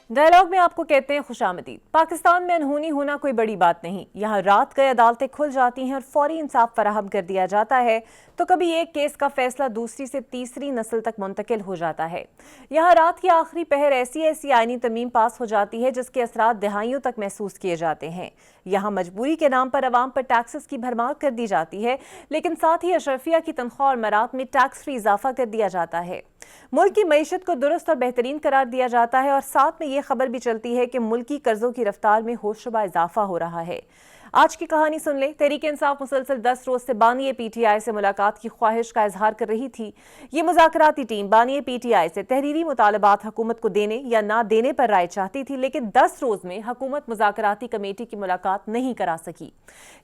Dialogue میں آپ کو کہتے ہیں خوش آمدید۔ پاکستان میں انہونی ہونا کوئی بڑی بات نہیں، یہاں رات گئے عدالتیں کھل جاتی ہیں اور فوری انصاف فراہم کر دیا جاتا ہے، تو کبھی ایک کیس کا فیصلہ دوسری سے تیسری نسل تک منتقل ہو جاتا ہے۔ یہاں رات کی آخری پہر ایسی آئینی ترمیم پاس ہو جاتی ہے جس کے اثرات دہائیوں تک محسوس کیے جاتے ہیں۔ یہاں مجبوری کے نام پر عوام پر ٹیکسز کی بھرمار کر دی جاتی ہے، لیکن ساتھ ہی اشرفیہ کی تنخواہ اور مرات میں ٹیکس فری اضافہ کر دیا جاتا ہے۔ ملک کی معیشت کو درست اور بہترین قرار دیا جاتا ہے، اور ساتھ میں یہ خبر بھی چلتی ہے کہ ملکی قرضوں کی رفتار میں ہوشربا اضافہ ہو رہا ہے۔ آج کی کہانی سن لیں۔ تحریک انصاف مسلسل 10 روز سے بانی پی ٹی آئی سے ملاقات کی خواہش کا اظہار کر رہی تھی۔ یہ مذاکراتی ٹیم بانی پی ٹی آئی سے تحریری مطالبات حکومت کو دینے یا نہ دینے پر رائے چاہتی تھی، لیکن 10 روز میں حکومت مذاکراتی کمیٹی کی ملاقات نہیں کرا سکی۔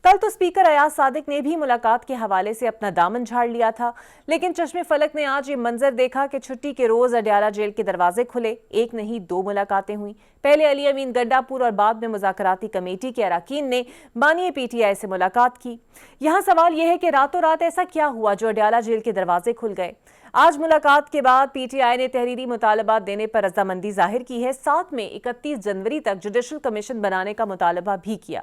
کل تو اسپیکر ایاز صادق نے بھی ملاقات کے حوالے سے اپنا دامن جھاڑ لیا تھا، لیکن چشم فلک نے آج یہ منظر دیکھا کہ چھٹی کے روز اڈیالہ جیل کے دروازے کھلے، ایک نہیں 2 ملاقاتیں ہوئیں۔ پہلے علی امین گنڈا پور اور بعد میں مذاکراتی کمیٹی کے اراکین نے بانی پی ٹی آئی سے ملاقات کی۔ یہاں سوال یہ ہے کہ راتوں رات ایسا کیا ہوا جو اڈیالہ جیل کے دروازے کھل گئے؟ آج ملاقات کے بعد پی ٹی آئی نے تحریری مطالبات دینے پر رضامندی ظاہر کی ہے، ساتھ میں 31 جنوری تک جوڈیشل کمیشن بنانے کا مطالبہ بھی کیا۔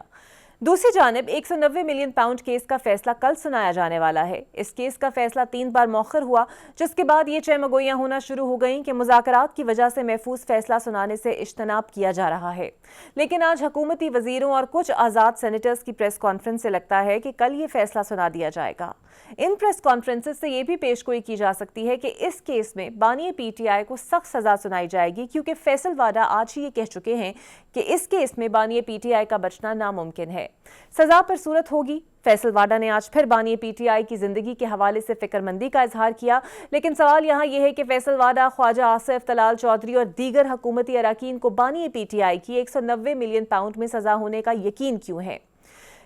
دوسری جانب 190 ملین پاؤنڈ کیس کا فیصلہ کل سنایا جانے والا ہے۔ اس کیس کا فیصلہ 3 بار مؤخر ہوا، جس کے بعد یہ چہمگوئیاں ہونا شروع ہو گئیں کہ مذاکرات کی وجہ سے محفوظ فیصلہ سنانے سے اجتناب کیا جا رہا ہے۔ لیکن آج حکومتی وزیروں اور کچھ آزاد سینیٹرز کی پریس کانفرنس سے لگتا ہے کہ کل یہ فیصلہ سنا دیا جائے گا۔ ان پریس کانفرنسز سے یہ بھی پیش گوئی کی جا سکتی ہے کہ اس کیس میں بانی پی ٹی آئی کو سخت سزا سنائی جائے گی، کیونکہ فیصل واڈا آج ہی یہ کہہ چکے ہیں کہ اس کیس میں بانی پی ٹی آئی کا بچنا ناممکن ہے۔ سزا پر صورت ہوگی۔ فیصل واڈا نے آج پھر بانی پی ٹی آئی کی زندگی کے حوالے سے فکر مندی کا اظہار کیا، لیکن سوال یہاں یہ ہے کہ فیصل واڈا، خواجہ آصف طلال چودھری اور دیگر حکومتی اراکین کو بانی پی ٹی آئی کی 190 ملین پاؤنڈ میں سزا ہونے کا یقین کیوں ہے؟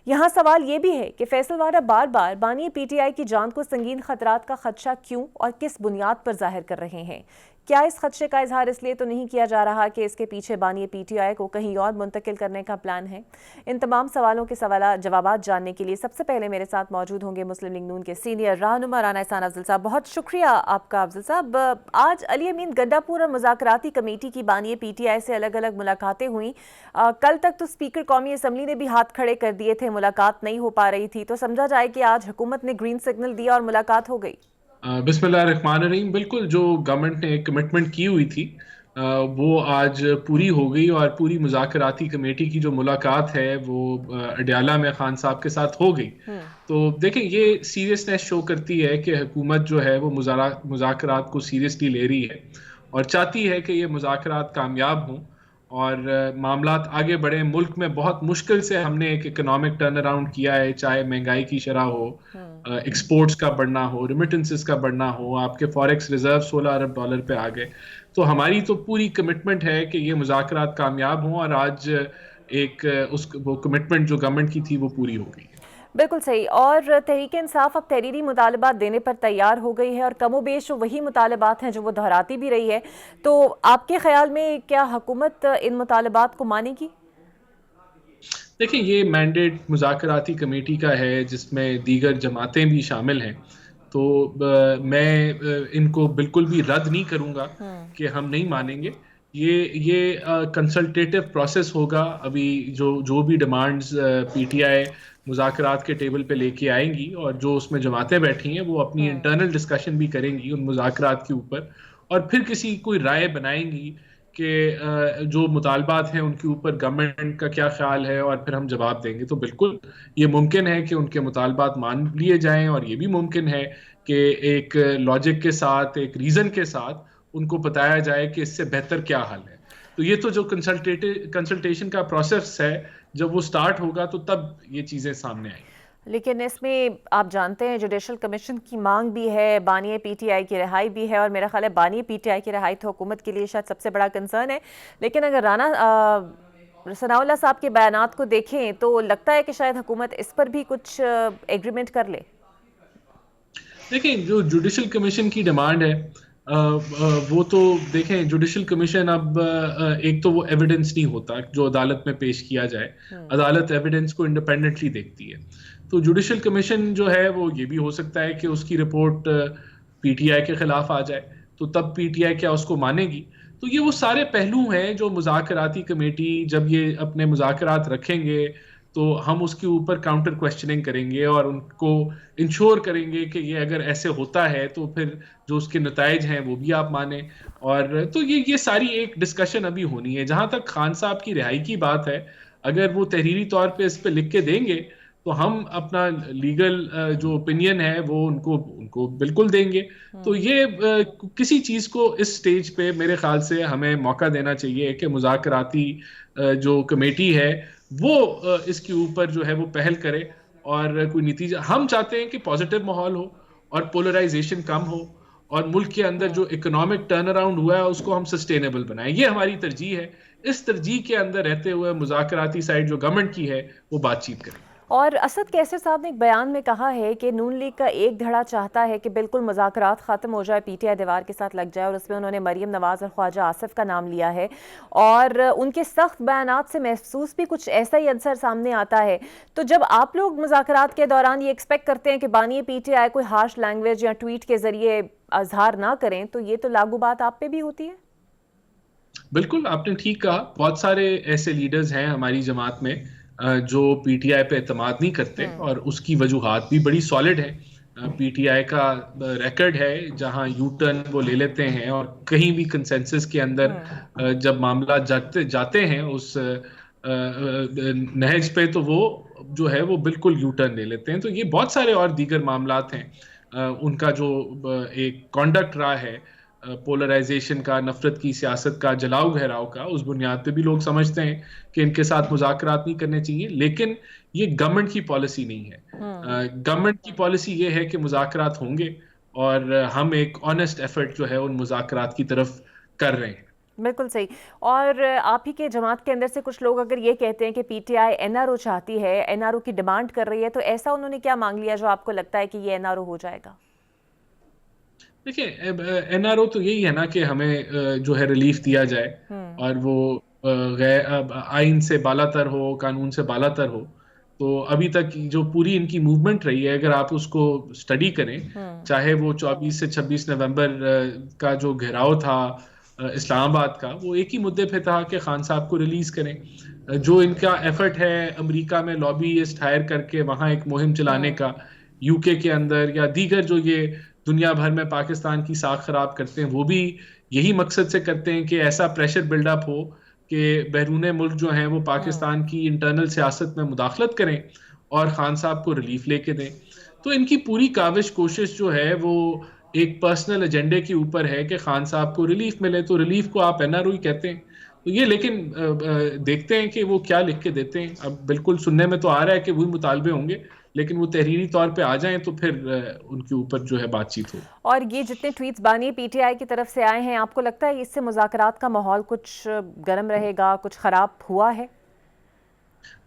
یہاں سوال یہ بھی ہے کہ فیصل واڈا بار بار بانی پی ٹی آئی کی جان کو سنگین خطرات کا خدشہ کیوں اور کس بنیاد پر ظاہر کر رہے ہیں؟ کیا اس خدشے کا اظہار اس لیے تو نہیں کیا جا رہا کہ اس کے پیچھے بانی پی ٹی آئی کو کہیں اور منتقل کرنے کا پلان ہے؟ ان تمام سوالوں کے جوابات جاننے کے لیے سب سے پہلے میرے ساتھ موجود ہوں گے مسلم لیگ نون کے سینئر رہنما رانا احسان افضل صاحب۔ بہت شکریہ آپ کا افضل صاحب۔ آج علی امین گنڈا پور اور مذاکراتی کمیٹی کی بانی پی ٹی آئی سے الگ الگ ملاقاتیں ہوئیں۔ کل تک تو اسپیکر قومی اسمبلی نے بھی ہاتھ کھڑے کر دیے تھے، ملاقات نہیں ہو پا رہی تھی، تو سمجھا جائے کہ آج حکومت نے گرین سگنل دیا اور ملاقات ہو گئی۔ بسم اللہ الرحمن الرحیم۔ بالکل، جو گورنمنٹ نے ایک کمٹمنٹ کی ہوئی تھی وہ آج پوری ہو گئی، اور پوری مذاکراتی کمیٹی کی جو ملاقات ہے وہ اڈیالہ میں خان صاحب کے ساتھ ہو گئی۔ تو دیکھیں، یہ سیریسنیس شو کرتی ہے کہ حکومت جو ہے وہ مذاکرات کو سیریسلی لے رہی ہے اور چاہتی ہے کہ یہ مذاکرات کامیاب ہوں اور معاملات آگے بڑھیں۔ ملک میں بہت مشکل سے ہم نے ایک اکنامک ٹرن اراؤنڈ کیا ہے، چاہے مہنگائی کی شرح ہو، ایکسپورٹس کا بڑھنا ہو، ریمیٹنسز کا بڑھنا ہو، آپ کے فوریکس ریزرو $16 ارب پہ آ گئے۔ تو ہماری تو پوری کمٹمنٹ ہے کہ یہ مذاکرات کامیاب ہوں، اور آج وہ کمٹمنٹ جو گورنمنٹ کی تھی وہ پوری ہو گئی۔ بالکل صحیح۔ اور تحریک انصاف اب تحریری مطالبات دینے پر تیار ہو گئی ہے، اور کم و بیش وہی مطالبات ہیں جو وہ دہراتی بھی رہی ہے، تو آپ کے خیال میں کیا حکومت ان مطالبات کو مانے گی؟ دیکھیں، یہ مینڈیٹ مذاکراتی کمیٹی کا ہے جس میں دیگر جماعتیں بھی شامل ہیں، تو میں ان کو بالکل بھی رد نہیں کروں گا کہ ہم نہیں مانیں گے۔ یہ کنسلٹیٹو پروسیس ہوگا۔ ابھی جو بھی ڈیمانڈز پی ٹی آئی مذاکرات کے ٹیبل پہ لے کے آئیں گی، اور جو اس میں جماعتیں بیٹھی ہیں وہ اپنی انٹرنل ڈسکشن بھی کریں گی ان مذاکرات کے اوپر، اور پھر کوئی رائے بنائیں گی کہ جو مطالبات ہیں ان کے اوپر گورنمنٹ کا کیا خیال ہے، اور پھر ہم جواب دیں گے۔ تو بالکل یہ ممکن ہے کہ ان کے مطالبات مان لیے جائیں، اور یہ بھی ممکن ہے کہ ایک لاجک کے ساتھ، ایک ریزن کے ساتھ ان کو بتایا جائے کہ اس سے بہتر کیا حل ہے۔ تو یہ تو جو کنسلٹیشن کا پروسیس ہے، جب وہ سٹارٹ ہوگا تو تب یہ چیزیں سامنے آئیں گی۔ لیکن اس میں آپ جانتے ہیں جوڈیشل کمیشن کی مانگ بھی ہے، بانی پی ٹی آئی کی رہائی بھی ہے، اور میرا خیال ہے بانی پی ٹی آئی کی رہائی تو حکومت کے لیے شاید سب سے بڑا کنسرن ہے۔ لیکن اگر رانا ثناء اللہ صاحب کے بیانات کو دیکھیں تو لگتا ہے کہ شاید حکومت اس پر بھی کچھ ایگریمنٹ کر لے۔ دیکھیں، جو جوڈیشل کمیشن کی ڈیمانڈ ہے وہ تو دیکھیں، جوڈیشل کمیشن اب ایک تو وہ ایویڈنس نہیں ہوتا جو عدالت میں پیش کیا جائے، عدالت ایویڈنس کو انڈیپینڈنٹلی دیکھتی ہے۔ تو جوڈیشل کمیشن جو ہے وہ یہ بھی ہو سکتا ہے کہ اس کی رپورٹ پی ٹی آئی کے خلاف آ جائے، تو تب پی ٹی آئی کیا اس کو مانے گی؟ تو یہ وہ سارے پہلو ہیں جو مذاکراتی کمیٹی جب یہ اپنے مذاکرات رکھیں گے تو ہم اس کے اوپر کاؤنٹر کوشچننگ کریں گے اور ان کو انشور کریں گے کہ یہ اگر ایسے ہوتا ہے تو پھر جو اس کے نتائج ہیں وہ بھی آپ مانیں. اور تو یہ ساری ایک ڈسکشن ابھی ہونی ہے. جہاں تک خان صاحب کی رہائی کی بات ہے, اگر وہ تحریری طور پہ اس پہ لکھ کے دیں گے تو ہم اپنا لیگل جو اوپینین ہے وہ ان کو بالکل دیں گے. تو یہ کسی چیز کو اس سٹیج پہ میرے خیال سے ہمیں موقع دینا چاہیے کہ مذاکراتی جو کمیٹی ہے وہ اس کے اوپر جو ہے وہ پہل کرے اور کوئی نتیجہ. ہم چاہتے ہیں کہ پازیٹیو ماحول ہو اور پولرائزیشن کم ہو اور ملک کے اندر جو اکنامک ٹرن اراؤنڈ ہوا ہے اس کو ہم سسٹینیبل بنائیں. یہ ہماری ترجیح ہے. اس ترجیح کے اندر رہتے ہوئے مذاکراتی سائڈ جو گورنمنٹ کی ہے وہ بات چیت کرے. اور اسد کیسر صاحب نے ایک بیان میں کہا ہے کہ نون لیگ کا ایک دھڑا چاہتا ہے کہ بالکل مذاکرات ختم ہو جائے, پی ٹی آئی دیوار کے ساتھ لگ جائے, اور اس میں انہوں نے مریم نواز اور خواجہ آصف کا نام لیا ہے, اور ان کے سخت بیانات سے محسوس بھی کچھ ایسا ہی عنصر سامنے آتا ہے. تو جب آپ لوگ مذاکرات کے دوران یہ ایکسپیکٹ کرتے ہیں کہ بانی پی ٹی آئی کوئی ہارش لینگویج یا ٹویٹ کے ذریعے اظہار نہ کریں, تو یہ تو لاگو بات آپ پہ بھی ہوتی ہے؟ بالکل آپ نے ٹھیک کہا. بہت سارے ایسے لیڈرز ہیں ہماری جماعت میں جو پی ٹی آئی پہ اعتماد نہیں کرتے اور اس کی وجوہات بھی بڑی سالڈ ہیں. پی ٹی آئی کا ریکارڈ ہے جہاں یو ٹرن وہ لے لیتے ہیں اور کہیں بھی کنسنسس کے اندر جب معاملات جاتے ہیں اس نہج پہ تو وہ جو ہے وہ بالکل یو ٹرن لے لیتے ہیں. تو یہ بہت سارے اور دیگر معاملات ہیں. ان کا جو ایک کانڈکٹ رہا ہے پولرائزیشن کا, نفرت کی سیاست کا, جلاؤ گہراؤ کا, اس بنیاد پہ بھی لوگ سمجھتے ہیں کہ ان کے ساتھ مذاکرات نہیں کرنے چاہیے. لیکن یہ گورنمنٹ کی پالیسی نہیں ہے. گورنمنٹ کی پالیسی یہ ہے کہ مذاکرات ہوں گے اور ہم ایک آنیسٹ ایفرٹ جو ہے ان مذاکرات کی طرف کر رہے ہیں. بالکل صحیح. اور آپ ہی کے جماعت کے اندر سے کچھ لوگ اگر یہ کہتے ہیں کہ P T I N R O چاہتی ہے, این آر او کی ڈیمانڈ کر رہی ہے, تو ایسا انہوں نے کیا مانگ لیا جو آپ کو لگتا ہے کہ یہ این آر او ہو جائے گا؟ دیکھیں این آر او تو یہی ہے نا کہ ہمیں جو ہے ریلیف دیا جائے اور وہ آئین سے بالا تر ہو, قانون سے بالا تر ہو. تو ابھی تک جو پوری ان کی موومنٹ رہی ہے اگر آپ اس کو سٹڈی کریں, چاہے وہ 24 سے 26 نومبر کا جو گھیراؤ تھا اسلام آباد کا, وہ ایک ہی مدعے پہ تھا کہ خان صاحب کو ریلیز کریں. جو ان کا ایفرٹ ہے امریکہ میں لابیسٹ ہائر کر کے وہاں ایک مہم چلانے کا, یو کے اندر یا دیگر جو یہ دنیا بھر میں پاکستان کی ساکھ خراب کرتے ہیں, وہ بھی یہی مقصد سے کرتے ہیں کہ ایسا پریشر بلڈ اپ ہو کہ بیرون ملک جو ہیں وہ پاکستان کی انٹرنل سیاست میں مداخلت کریں اور خان صاحب کو ریلیف لے کے دیں. تو ان کی پوری کاوش کوشش جو ہے وہ ایک پرسنل ایجنڈے کے اوپر ہے کہ خان صاحب کو ریلیف ملے. تو ریلیف کو آپ این آر او ہی کہتے ہیں. تو یہ لیکن دیکھتے ہیں کہ وہ کیا لکھ کے دیتے ہیں. اب بالکل سننے میں تو آ رہا ہے کہ وہی مطالبے ہوں گے, لیکن وہ تحریری طور پہ آ جائیں تو پھر ان کے اوپر جو ہے بات چیت ہو. اور یہ جتنے ٹویٹس بانی پی ٹی آئی کی طرف سے آئے ہیں, آپ کو لگتا ہے اس سے مذاکرات کا ماحول کچھ گرم رہے گا, کچھ خراب ہوا ہے؟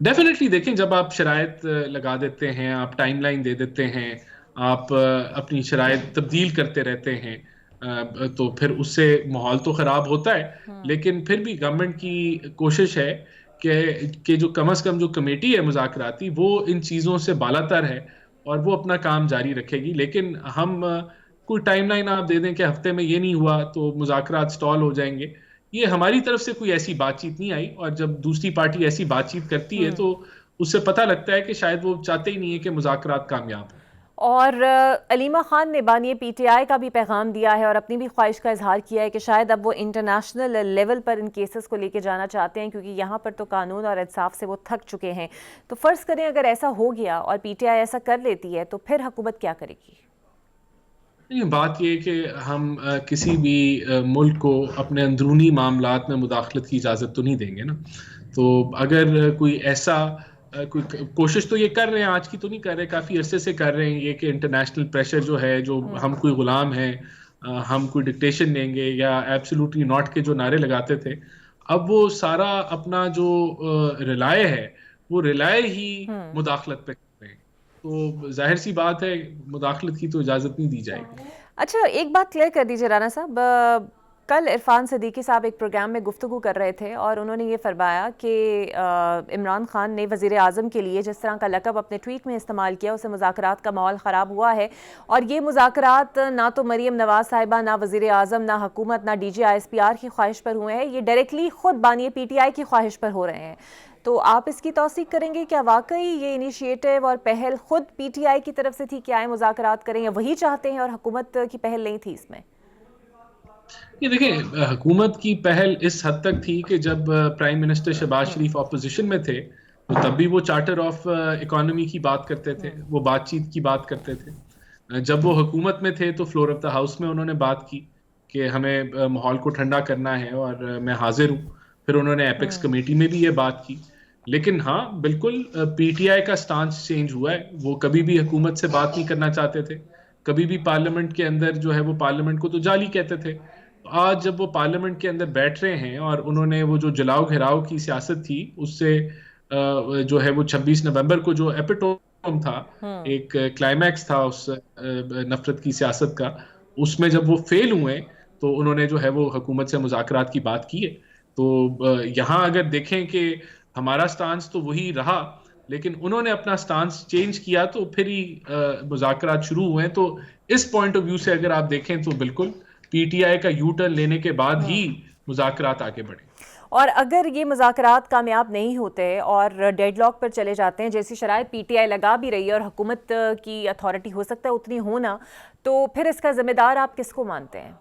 ڈیفینیٹلی. دیکھیں جب آپ شرائط لگا دیتے ہیں, آپ ٹائم لائن دے دیتے ہیں, آپ اپنی شرائط تبدیل کرتے رہتے ہیں, تو پھر اس سے ماحول تو خراب ہوتا ہے. لیکن پھر بھی گورنمنٹ کی کوشش ہے کہ جو کم از کم جو کمیٹی ہے مذاکراتی وہ ان چیزوں سے بالا تر ہے اور وہ اپنا کام جاری رکھے گی. لیکن ہم کوئی ٹائم لائن آپ دے دیں کہ ہفتے میں یہ نہیں ہوا تو مذاکرات سٹال ہو جائیں گے, یہ ہماری طرف سے کوئی ایسی بات چیت نہیں آئی. اور جب دوسری پارٹی ایسی بات چیت کرتی ہے تو اس سے پتہ لگتا ہے کہ شاید وہ چاہتے ہی نہیں ہے کہ مذاکرات کامیاب ہوں. اور علیمہ خان نے بانی پی ٹی آئی کا بھی پیغام دیا ہے اور اپنی بھی خواہش کا اظہار کیا ہے کہ شاید اب وہ انٹرنیشنل لیول پر ان کیسز کو لے کے جانا چاہتے ہیں, کیونکہ یہاں پر تو قانون اور انصاف سے وہ تھک چکے ہیں. تو فرض کریں اگر ایسا ہو گیا اور پی ٹی آئی ایسا کر لیتی ہے تو پھر حکومت کیا کرے گی؟ بات یہ کہ ہم کسی بھی ملک کو اپنے اندرونی معاملات میں مداخلت کی اجازت تو نہیں دیں گے نا. تو اگر کوئی ایسا کوئی کوشش تو یہ کر رہے ہیں, آج کی تو نہیں کر رہے, کافی عرصے سے کر رہے ہیں یہ کہ انٹرنیشنل پریشر جو ہے, جو ہم کوئی غلام ہیں, ہم کوئی ڈکٹیشن دیں گے یا ایبسولوٹلی ناٹ کے جو نعرے لگاتے تھے, اب وہ سارا اپنا جو رلائے ہے وہ رلائے ہی مداخلت پہ کر رہے ہیں. تو ظاہر سی بات ہے مداخلت کی تو اجازت نہیں دی جائے گی. اچھا ایک بات کلیئر کر دیجیے رانا صاحب, کل عرفان صدیقی صاحب ایک پروگرام میں گفتگو کر رہے تھے اور انہوں نے یہ فرمایا کہ عمران خان نے وزیر اعظم کے لیے جس طرح کا لقب اپنے ٹویٹ میں استعمال کیا اسے مذاکرات کا ماحول خراب ہوا ہے، اور یہ مذاکرات نہ تو مریم نواز صاحبہ، نہ وزیر اعظم، نہ حکومت، نہ D G I S P R کی خواہش پر ہوئے ہیں، یہ ڈائریکٹلی خود بانی پی ٹی آئی کی خواہش پر ہو رہے ہیں۔ تو آپ اس کی توثیق کریں گے؟ کیا واقعی یہ انیشیٹو اور پہل خود پی ٹی آئی کی طرف سے تھی کہ آئے مذاکرات کریں، یا وہی چاہتے ہیں اور حکومت کی پہل نہیں تھی اس میں؟ یہ دیکھیں، حکومت کی پہل اس حد تک تھی کہ جب پرائم منسٹر شہباز شریف اپوزیشن میں تھے تو تب بھی وہ چارٹر آف اکانومی کی بات کرتے تھے، وہ بات چیت کی بات کرتے تھے۔ جب وہ حکومت میں تھے تو فلور آف دا ہاؤس میں انہوں نے بات کی کہ ہمیں ماحول کو ٹھنڈا کرنا ہے اور میں حاضر ہوں۔ پھر انہوں نے ایپیکس کمیٹی میں بھی یہ بات کی۔ لیکن ہاں بالکل پی ٹی آئی کا سٹانس چینج ہوا ہے، وہ کبھی بھی حکومت سے بات نہیں کرنا چاہتے تھے، کبھی بھی پارلیمنٹ کے اندر جو ہے وہ پارلیمنٹ کو تو جعلی کہتے تھے۔ آج جب وہ پارلیمنٹ کے اندر بیٹھ رہے ہیں اور انہوں نے وہ جو جلاؤ گھراؤ کی سیاست تھی اس سے جو ہے وہ 26 نومبر کو جو ایپیٹوم تھا، ایک کلائمیکس تھا اس نفرت کی سیاست کا، اس میں جب وہ فیل ہوئے تو انہوں نے جو ہے وہ حکومت سے مذاکرات کی بات کی ہے۔ تو یہاں اگر دیکھیں کہ ہمارا سٹانس تو وہی رہا، لیکن انہوں نے اپنا سٹانس چینج کیا تو پھر ہی مذاکرات شروع ہوئے۔ تو اس پوائنٹ آف ویو سے اگر آپ دیکھیں تو بالکل پی ٹی آئی کا یو ٹرن لینے کے بعد ہی مذاکرات آگے بڑھے۔ اور اگر یہ مذاکرات کامیاب نہیں ہوتے اور ڈیڈ لاک پر چلے جاتے ہیں، جیسی شرائط پی ٹی آئی لگا بھی رہی ہے اور حکومت کی اتھارٹی ہو سکتا ہے اتنی ہونا، تو پھر اس کا ذمہ دار آپ کس کو مانتے ہیں؟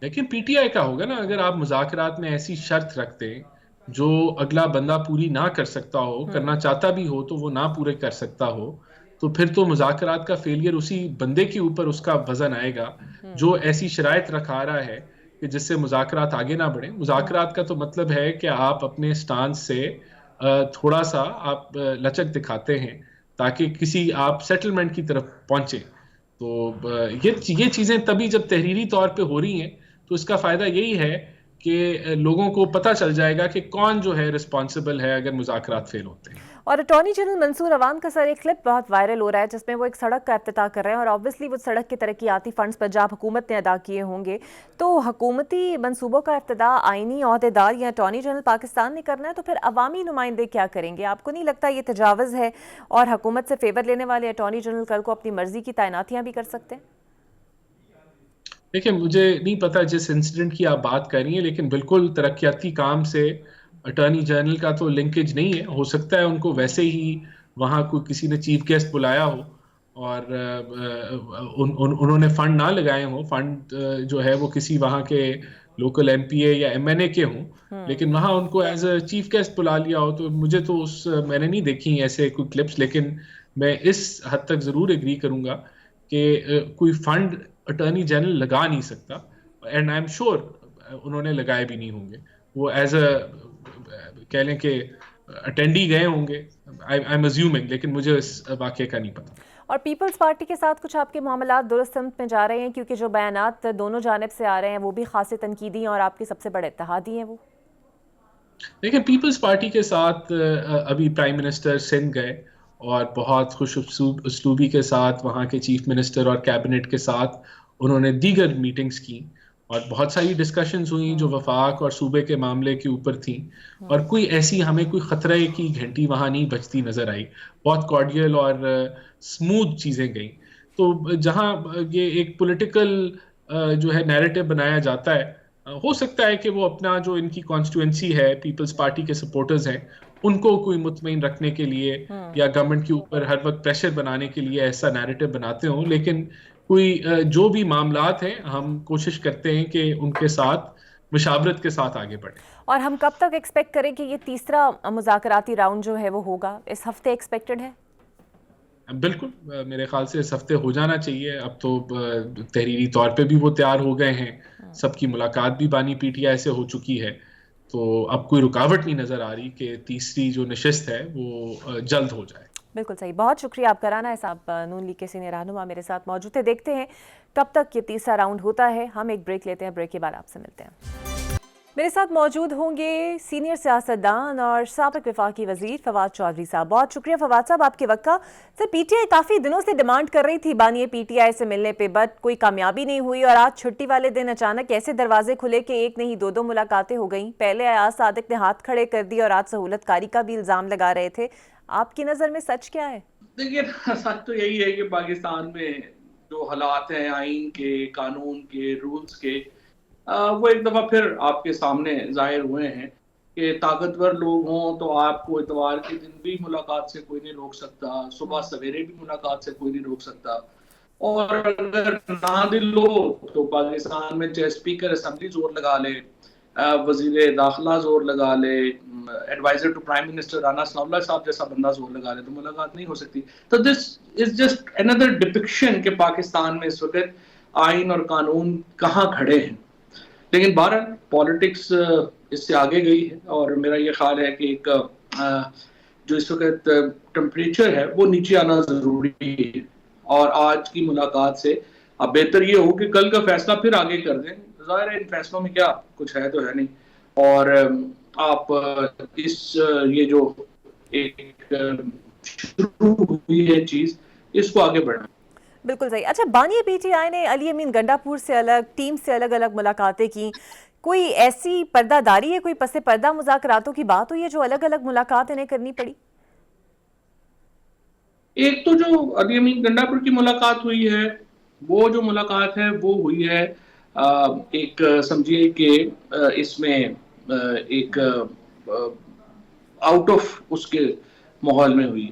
لیکن پی ٹی آئی کا ہوگا نا، اگر آپ مذاکرات میں ایسی شرط رکھتے ہیں جو اگلا بندہ پوری نہ کر سکتا ہو، کرنا چاہتا بھی ہو تو وہ نہ پورے کر سکتا ہو، تو پھر تو مذاکرات کا فیلئر اسی بندے کے اوپر اس کا وزن آئے گا جو ایسی شرائط رکھا رہا ہے کہ جس سے مذاکرات آگے نہ بڑھیں۔ مذاکرات کا تو مطلب ہے کہ آپ اپنے سٹانس سے تھوڑا سا آپ لچک دکھاتے ہیں تاکہ کسی آپ سیٹلمنٹ کی طرف پہنچیں۔ تو یہ چیزیں تبھی جب تحریری طور پہ ہو رہی ہیں تو اس کا فائدہ یہی ہے کہ لوگوں کو پتہ چل جائے گا کہ کون جو ہے رسپانسبل ہے اگر مذاکرات فیل ہوتے ہیں۔ اور اٹارنی جنرل منصور عوان کا سر ایک کلپ بہت وائرل ہو رہا ہے جس میں وہ ایک سڑک کا افتتاح کر رہے ہیں، اور آبویسلی وہ سڑک کے ترقیاتی فنڈز پنجاب حکومت نے ادا کیے ہوں گے۔ تو حکومتی منصوبوں کا افتتاح آئینی عہدیدار یا اٹارنی جنرل پاکستان نے کرنا ہے، تو پھر عوامی نمائندے کیا کریں گے؟ آپ کو نہیں لگتا یہ تجاوز ہے اور حکومت سے فیور لینے والے اٹارنی جنرل کل کو اپنی مرضی کی تعیناتیاں بھی کر سکتے ہیں؟ دیکھیں، مجھے نہیں پتا جس انسیڈنٹ کی آپ بات کر رہی ہیں، لیکن بالکل ترقیاتی کام سے اٹارنی جنرل کا تو لنکیج نہیں ہے۔ ہو سکتا ہے ان کو ویسے ہی وہاں کوئی کسی نے چیف گیسٹ بلایا ہو اور انہوں نے فنڈ نہ لگائے ہوں، فنڈ جو ہے وہ کسی وہاں کے لوکل ایم پی اے یا ایم این اے کے ہوں، لیکن وہاں ان کو ایز اے چیف گیسٹ بلا لیا ہو۔ تو مجھے تو میں نے نہیں دیکھی ایسے کوئی کلپس، لیکن میں اس حد تک ضرور ایگری کروں گا کہ کوئی فنڈ اٹارنی جنرل لگا نہیں سکتا، اینڈ آئی ایم شیور انہوں نے لگائے بھی نہیں ہوں گے۔ وہ ایز اے کہہ لیں کہ اٹینڈی گئے ہوں گے، آئی ایم ازیومنگ، لیکن مجھے اس واقعے کا نہیں پتا۔ اور پیپلز پارٹی کے ساتھ کچھ آپ کے معاملات درست سمت میں جا رہے ہیں؟ کیونکہ جو بیانات دونوں جانب سے آ رہے ہیں وہ بھی خاصے تنقیدی ہیں اور آپ کے سب سے بڑے اتحادی ہیں وہ۔ لیکن پیپلز پارٹی کے ساتھ ابھی پرائم منسٹر سندھ گئے اور بہت خوش اسلوبی کے ساتھ وہاں کے چیف منسٹر اور کیبنٹ کے ساتھ انہوں نے دیگر میٹنگز کی اور بہت ساری ڈسکشنز ہوئیں جو وفاق اور صوبے کے معاملے کے اوپر تھیں، اور کوئی ایسی ہمیں کوئی خطرے کی گھنٹی وہاں نہیں بجتی نظر آئی۔ بہت کارڈیل اور سموتھ چیزیں گئیں۔ تو جہاں یہ ایک پولیٹیکل جو ہے نیریٹو بنایا جاتا ہے، ہو سکتا ہے کہ وہ اپنا جو ان کی کانسٹیٹوئنسی ہے، پیپلز پارٹی کے سپورٹرز ہیں، ان کو کوئی مطمئن رکھنے کے لیے یا گورنمنٹ کے اوپر ہر وقت پریشر بنانے کے لیے ایسا نیریٹو بناتے ہوں، لیکن کوئی جو بھی معاملات ہیں ہم کوشش کرتے ہیں کہ ان کے ساتھ مشاورت کے ساتھ آگے بڑھیں۔ اور ہم کب تک ایکسپیکٹ کریں کہ یہ تیسرا مذاکراتی راؤنڈ جو ہے وہ ہوگا؟ اس ہفتے ایکسپیکٹڈ ہے؟ بالکل میرے خیال سے اس ہفتے ہو جانا چاہیے۔ اب تو تحریری طور پہ بھی وہ تیار ہو گئے ہیں، سب کی ملاقات بھی بانی پی ٹی آئی سے ہو چکی ہے، تو اب کوئی رکاوٹ نہیں نظر آ رہی کہ تیسری جو نشست ہے وہ جلد ہو جائے۔ بالکل صحیح، بہت شکریہ آپ کا رانا صاحب، نون لیگ کے سینئر رہنما میرے ساتھ موجود تھے۔ دیکھتے ہیں کب تک یہ تیسرا راؤنڈ ہوتا ہے۔ ہم ایک بریک لیتے ہیں، بریک کے بعد آپ سے ملتے ہیں۔ میرے ساتھ موجود ہوں گے سینئر سیاستدان اور سابق وفاقی وزیر فواد چودھری صاحب. بہت شکریہ فواد صاحب آپ کے وقت کا. سر پی ٹی آئی کافی دنوں سے ڈیمانڈ کر رہی تھی بانی پی ٹی آئی سے ملنے پہ، بٹ کوئی کامیابی نہیں ہوئی، اور آج چھٹی والے دن اچانک ایسے دروازے کھلے کہ ایک نہیں دو ملاقاتیں ہو گئیں. پہلے ایاز صادق نے ہاتھ کھڑے کر دی اور آج سہولت کاری کا بھی الزام لگا رہے تھے. آپ کی نظر میں سچ کیا ہے؟ دیکھیے سچ تو یہی ہے کہ پاکستان میں جو حالات ہیں آئین کے، قانون کے، رولز کے، وہ ایک دفعہ پھر آپ کے سامنے ظاہر ہوئے ہیں کہ طاقتور لوگ ہوں تو آپ کو اتوار کے دن بھی ملاقات سے کوئی نہیں روک سکتا، صبح سویرے بھی ملاقات سے کوئی نہیں روک سکتا، اور اگر نادل ہو تو پاکستان میں چاہے اسپیکر اسمبلی زور لگا لے، وزیر داخلہ زور لگا لے، adviser to prime minister Rana Sanaullah صاحب جیسا بندہ زور لگا لے، تو ملاقات نہیں ہو سکتی. تو دس از جسٹ اندر ڈپکشن کہ پاکستان میں اس وقت آئین اور قانون کہاں کھڑے ہیں. لیکن بہرحال پالیٹکس اس سے آگے گئی ہے، اور میرا یہ خیال ہے کہ ایک جو اس وقت ٹمپریچر ہے وہ نیچے آنا ضروری ہے، اور آج کی ملاقات سے اب بہتر یہ ہو کہ کل کا فیصلہ پھر آگے کر دیں. ظاہر ہے ان فیصلوں میں کیا کچھ ہے تو ہے نہیں، اور آپ اس یہ جو ایک شروع ہوئی ہے چیز، اس کو آگے بڑھائیں. بالکل صحیح. اچھا، بانی پی ٹی آئی نے علی امین گنڈا پور سے الگ، ٹیم سے الگ الگ ملاقاتیں کی. کوئی ایسی پردہ داری ہے، کوئی پس پردہ مذاکراتوں کی بات ہوئی ہے جو الگ الگ ملاقات انہیں کرنی پڑی؟ ایک تو جو علی امین گنڈا پور کی ملاقات ہوئی ہے، وہ جو ملاقات ہے وہ ہوئی ہے ایک سمجھیے کہ اس میں ایک آؤٹ آف اس کے ماحول میں ہوئی،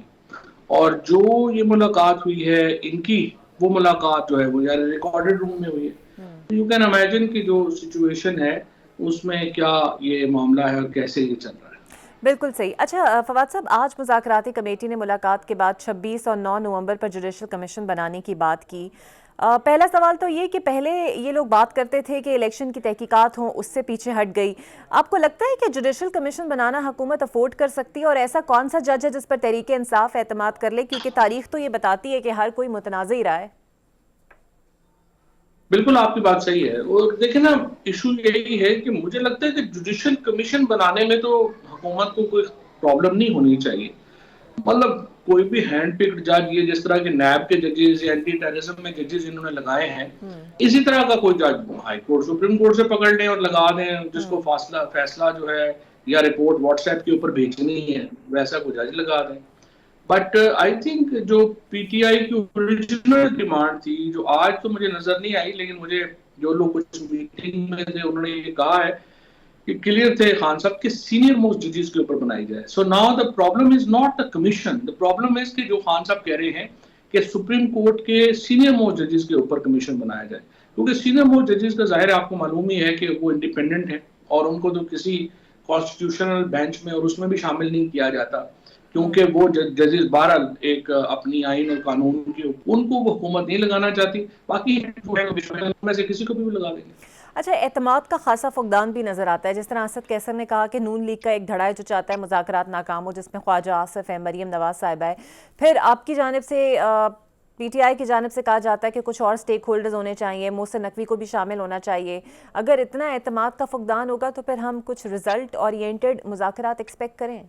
اور جو یہ ملاقات ہوئی ہے ان کی، وہ ملاقات جو ہے وہ یار ریکارڈڈ روم میں ہوئی ہے. یو کین امیجن کہ جو سچویشن ہے اس میں کیا یہ معاملہ ہے اور کیسے یہ چل رہا ہے. بالکل صحیح. اچھا فواد صاحب، آج مذاکراتی کمیٹی نے ملاقات کے بعد 26 اور 9 نومبر پر جوڈیشل کمیشن بنانے کی بات کی. پہلا سوال تو یہ کہ پہلے یہ لوگ بات کرتے تھے کہ الیکشن کی تحقیقات ہوں، اس سے پیچھے ہٹ گئی. آپ کو لگتا ہے کہ جوڈیشل کمیشن بنانا حکومت افورڈ کر سکتی ہے، اور ایسا کون سا جج ہے جس پر تحریک انصاف اعتماد کر لے، کیونکہ تاریخ تو یہ بتاتی ہے کہ ہر کوئی متنازع ہی رہا ہے؟ بالکل آپ کی بات صحیح ہے، اور دیکھیں نا ایشو یہی ہے کہ مجھے لگتا ہے کہ جوڈیشل کمیشن بنانے میں تو حکومت کو کوئی پرابلم نہیں ہونی چاہیے. مطلب کوئی بھی ہینڈ پکڈ جج، یہ جس طرح کے نیب کے ججز یا اینٹی ٹیررزم میں ججز انہوں نے لگائے ہیں، اسی طرح کا کوئی جج ہائی کورٹ سپریم کورٹ سے پکڑ لیں اور لگا دیں، جس کو فیصلہ جو ہے یا رپورٹ واٹس ایپ کے اوپر بھیجنی ہے ویسا کوئی جج لگا دیں. بٹ آئی تھنک جو پی ٹی آئی کی اوریجنل ڈیمانڈ تھی، جو آج تو مجھے نظر نہیں آئی، لیکن مجھے جو لوگ کچھ میٹنگ میں تھے انہوں نے یہ کہا ہے کہ کلیئر تھے خان صاحب کہ سینئر موسٹ ججز کے اوپر بنائی جائے. So now the problem is not the commission, the problem is کہ جو خان صاحب کہہ رہے ہیں کہ سپریم کورٹ کے سینئر موسٹ ججز کے اوپر کمیشن بنایا جائے، کیونکہ سینئر موسٹ ججز کا ظاہر آپ کو معلوم ہی ہے کہ وہ انڈیپینڈنٹ ہیں، اور ان کو تو کسی کانسٹیٹیوشنل بینچ میں اور اس میں بھی شامل نہیں کیا جاتا، کیونکہ وہ ججز بہرحال ایک اپنی آئین اور قانون کی ان کو وہ حکومت نہیں لگانا چاہتی. باقی میں سے کسی کو بھی لگا دیں گے. اچھا، اعتماد کا خاصا فقدان بھی نظر آتا ہے. جس طرح اسد کیسر نے کہا کہ نون لیگ کا ایک دھڑا ہے جو چاہتا ہے مذاکرات ناکام ہو، جس میں خواجہ آصف ہے، مریم نواز صاحبہ ہے. پھر آپ کی جانب سے پی ٹی آئی کی جانب سے کہا جاتا ہے کہ کچھ اور سٹیک ہولڈرز ہونے چاہیے، محسن نقوی کو بھی شامل ہونا چاہیے. اگر اتنا اعتماد کا فقدان ہوگا تو پھر ہم کچھ رزلٹ اورینٹڈ مذاکرات ایکسپیکٹ کریں؟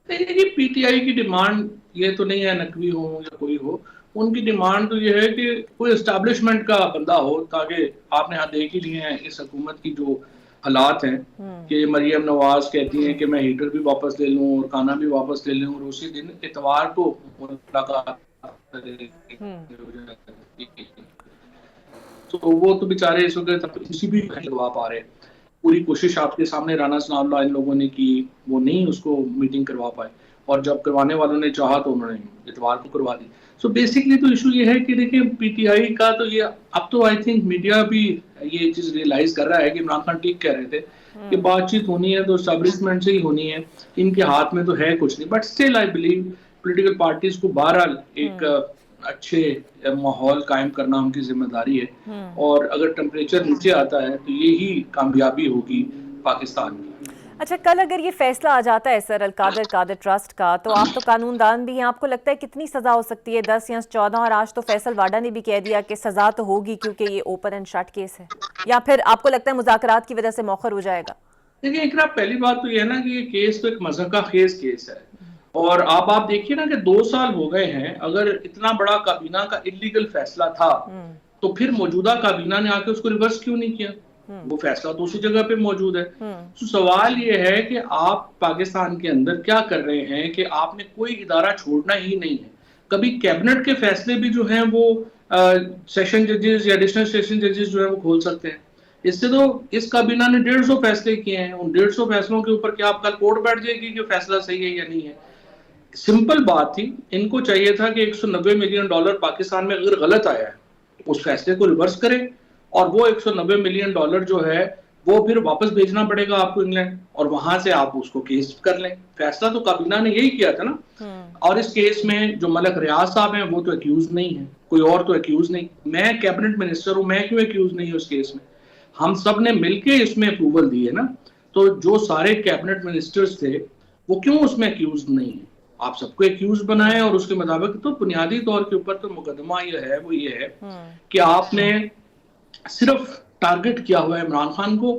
پی ٹی آئی کی ڈیمانڈ یہ تو نہیں ہے نقوی ہو یا کوئی ہو، ان کی ڈیمانڈ تو یہ ہے کہ کوئی اسٹیبلشمنٹ کا بندہ ہو، تاکہ آپ نے ہاں دیکھ ہی لیے ہیں اس حکومت کی جو حالات ہیں کہ مریم نواز کہتی ہیں کہ میں ہیٹر بھی واپس لے لوں اور کھانا بھی واپس لے لوں، اور اسی دن اتوار کو ملاقات. تو وہ تو بیچارے اس وقت کسی بھی جواب آ رہے ہیں. پوری کوشش آپ کے سامنے رانا ثناء اللہ ان لوگوں نے کی، وہ نہیں اس کو میٹنگ کروا پائے، اور جب کروانے والوں نے چاہا تو انہوں نے اتوار کو کروا دی. سو بیسکلی تو ایشو یہ ہے کہ دیکھیں پی ٹی آئی کا تو یہ اب تو آئی تھنک میڈیا بھی یہ چیز ریئلائز کر رہا ہے کہ عمران خان ٹھیک کہہ رہے تھے کہ بات چیت ہونی ہے تو اسٹیبلشمنٹ سے ہی ہونی ہے، ان کے ہاتھ میں تو ہے کچھ نہیں. But still I believe political parties کو بہرحال ایک اچھے ماحول قائم کرنا ان کی ذمہ داری ہے، اور اگر ٹمپریچر نیچے آتا ہے تو یہی کامیابی ہوگی پاکستان کی. اچھا، کل اگر یہ فیصلہ آ جاتا ہے سر القادر ٹرسٹ کا، تو آپ تو قانون دان بھی ہیں، آپ کو لگتا ہے کتنی سزا ہو سکتی ہے؟ 10 یا 14؟ اور آج تو فیصل واڈا نے بھی کہہ دیا کہ سزا تو ہوگی کیونکہ یہ اوپن اینڈ شٹ کیس ہے. یا پھر آپ کو لگتا ہے مذاکرات کی وجہ سے مؤخر ہو جائے گا؟ دیکھیں اقرا، پہلی بات تو یہ ہے نا کہ یہ کیس تو ایک مضحکہ خیز کیس ہے، اور آپ دیکھیے نا کہ 2 سال ہو گئے ہیں. اگر اتنا بڑا کابینہ کا انلیگل فیصلہ تھا تو پھر موجودہ کابینہ نے آ کے اس کو ریورس کیوں نہیں کیا؟ وہ فیصلہ تو اسی جگہ پہ موجود ہے. تو سوال یہ ہے کہ آپ پاکستان کے اندر کیا کر رہے ہیں کہ آپ نے کوئی ادارہ چھوڑنا ہی نہیں ہے. کبھی کیبنٹ کے فیصلے بھی جو ہیں وہ سیشن ججز یا ایڈیشنل سیشن ججز جو ہیں وہ کھول سکتے ہیں. اس سے تو اس کابینہ نے 150 فیصلے کیے ہیں. ان 150 فیصلوں کے اوپر کیا آپ کل کوڑ بیٹھ جائے گی کہ فیصلہ صحیح ہے یا نہیں ہے؟ سمپل بات تھی. ان کو چاہیے تھا کہ $190 ملین پاکستان میں اگر غلط آیا ہے اس فیصلے کو ریورس کرے، اور وہ $190 ملین جو ہے وہ پھر واپس بھیجنا پڑے گا آپ کو انگلینڈ، اور وہاں سے آپ اس کو کیس کر لیں. فیصلہ تو کابینہ نے یہی کیا تھا نا. اور اس کیس میں جو ملک ریاض صاحب ہیں وہ تو ایکیوز نہیں ہیں، کوئی اور تو ایکیوز نہیں. میں کیبنٹ منسٹر ہوں، میں کیوں ایکیوز نہیں ہوں اس کیس میں؟ ہم سب نے مل کے اس میں اپروول دی ہے نا. تو جو سارے کیبنٹ منسٹرز تھے وہ کیوں اس میں ایکیوز نہیں ہیں؟ آپ سب کو ایکیوز بنائیں، اور اس کے مطابق تو بنیادی طور کے اوپر تو مقدمہ یہ ہے وہ یہ ہے کہ آپ نے صرف ٹارگٹ کیا ہوا ہے عمران خان کو،